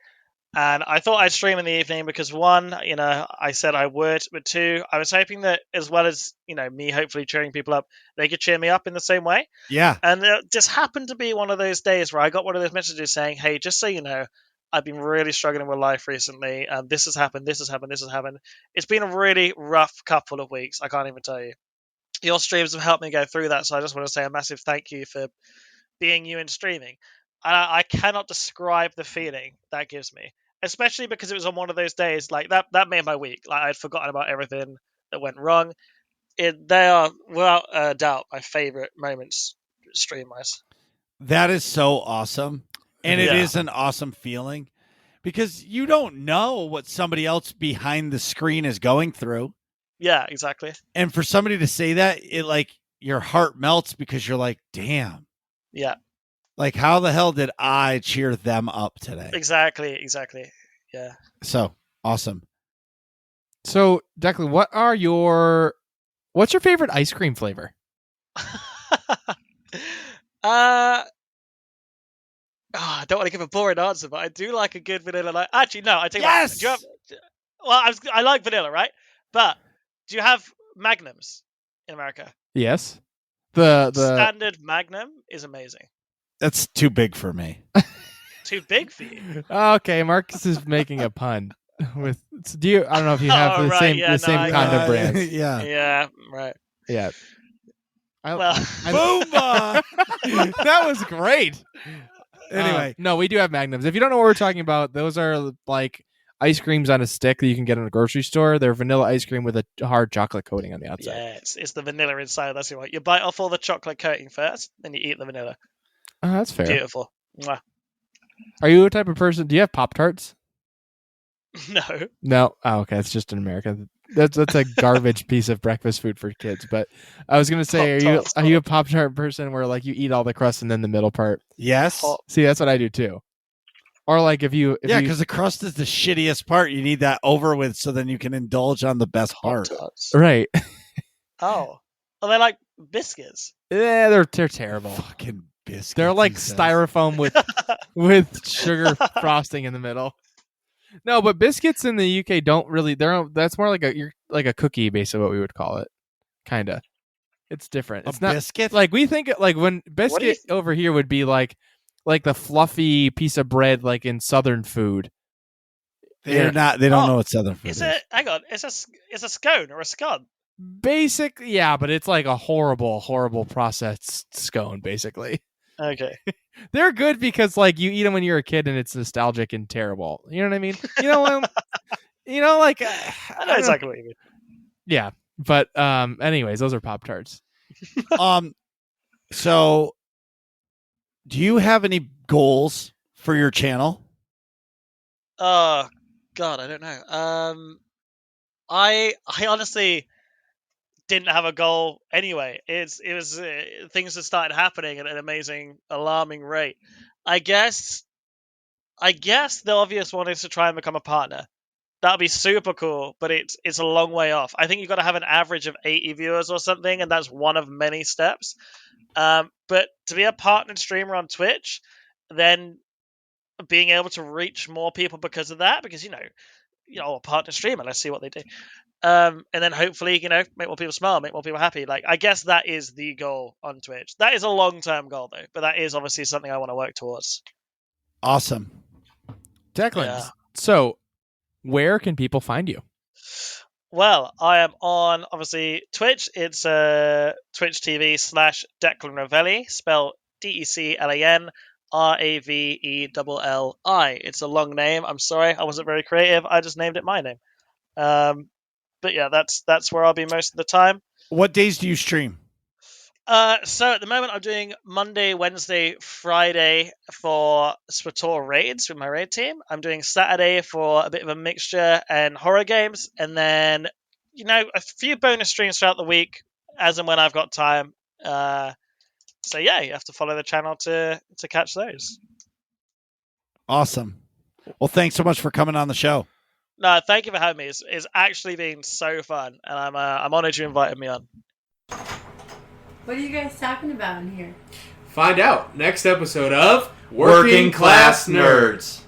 And I thought I'd stream in the evening because one, I said I would, but two, I was hoping that as well as, me hopefully cheering people up, they could cheer me up in the same way. Yeah. And it just happened to be one of those days where I got one of those messages saying, hey, just so you know, I've been really struggling with life recently. And this has happened, this has happened, this has happened. It's been a really rough couple of weeks. I can't even tell you. Your streams have helped me go through that. So I just want to say a massive thank you for being you and streaming. And I cannot describe the feeling that gives me, especially because it was on one of those days like that made my week. Like I'd forgotten about everything that went wrong. They are without a doubt my favorite moments stream wise. That is so awesome. And it Yeah. is an awesome feeling because you don't know what somebody else behind the screen is going through. Yeah, exactly. And for somebody to say that, it like your heart melts because you're like, damn. Yeah, Like, how the hell did I cheer them up today? exactly. Yeah. So awesome. So, Declan, what's your favorite ice cream flavor? I don't want to give a boring answer, but I do like a good vanilla. Actually, no, I take Yes! Do you have? Well, I like vanilla, right? But do you have Magnums in America? Yes. The Standard Magnum is amazing. That's too big for me. Too big for you. Okay, Marcus is making a pun with I don't know if you have Oh, the right, same yeah, the same no, kind I- of brands. Yeah. Yeah, right. Yeah. Well, Boomba! That was great. Anyway. No, we do have Magnums. If you don't know what we're talking about, those are like ice creams on a stick that you can get in a grocery store. They're vanilla ice cream with a hard chocolate coating on the outside. yeah, it's the vanilla inside. That's right. You bite off all the chocolate coating first, then you eat the vanilla. Oh, that's fair. Beautiful. Mwah. Are you a type of person? Do you have Pop-Tarts? No. No. Oh, okay. It's just in America. That's a garbage piece of breakfast food for kids. But I was gonna say, Pop-Tarts. are you a Pop-Tart person where like you eat all the crust and then the middle part? Yes. Pop- See, that's what I do too. Or like if you Yeah, because the crust is the shittiest part. You need that over with so then you can indulge on the best part. Pop-Tarts. right. Oh. Are they like biscuits? Yeah, they're terrible. Fucking biscuits. They're like he says. styrofoam with sugar frosting in the middle. No, but biscuits in the UK don't really. That's more like a cookie, basically what we would call it. Kinda. It's different. A It's not biscuit? like we think. Like when biscuit over here would be like the fluffy piece of bread, like in Southern food. They're not. They don't know what Southern food It's is. hang on. It's a scone or a scone. Basic, yeah, but it's like a horrible processed scone, basically. Okay. They're good because like you eat them when you're a kid and it's nostalgic and terrible. You know what I mean? Like I know exactly what you mean. Yeah, but anyways, those are Pop-Tarts. So, do you have any goals for your channel? Oh God, I don't know. I honestly didn't have a goal anyway. It was things that started happening at an amazing, alarming rate. I guess the obvious one is to try and become a partner. That'd be super cool, but it's a long way off. I think you've got to have an average of 80 viewers or something, and that's one of many steps. But to be a partnered streamer on Twitch, then being able to reach more people because of that, because a partner streamer, let's see what they do. And then hopefully, make more people smile, make more people happy. Like, I guess that is the goal on Twitch. That is a long-term goal, though, but that is obviously something I want to work towards. Awesome. Declan, Yeah. so where can people find you? Well, I am on, obviously, Twitch. It's Twitch TV/Declan Ravelli, spelled DECLAN RAVELLI. It's a long name. I'm sorry, I wasn't very creative. I just named it my name. But yeah, that's where I'll be most of the time. What days do you stream? So at the moment, I'm doing Monday, Wednesday, Friday for SWTOR raids with my raid team. I'm doing Saturday for a bit of a mixture and horror games, and then a few bonus streams throughout the week as and when I've got time. So yeah, you have to follow the channel to catch those. Awesome. Well, thanks so much for coming on the show. No, thank you for having me. It's actually been so fun, and I'm honored you invited me on. What are you guys talking about in here? Find out next episode of Working Class Nerds.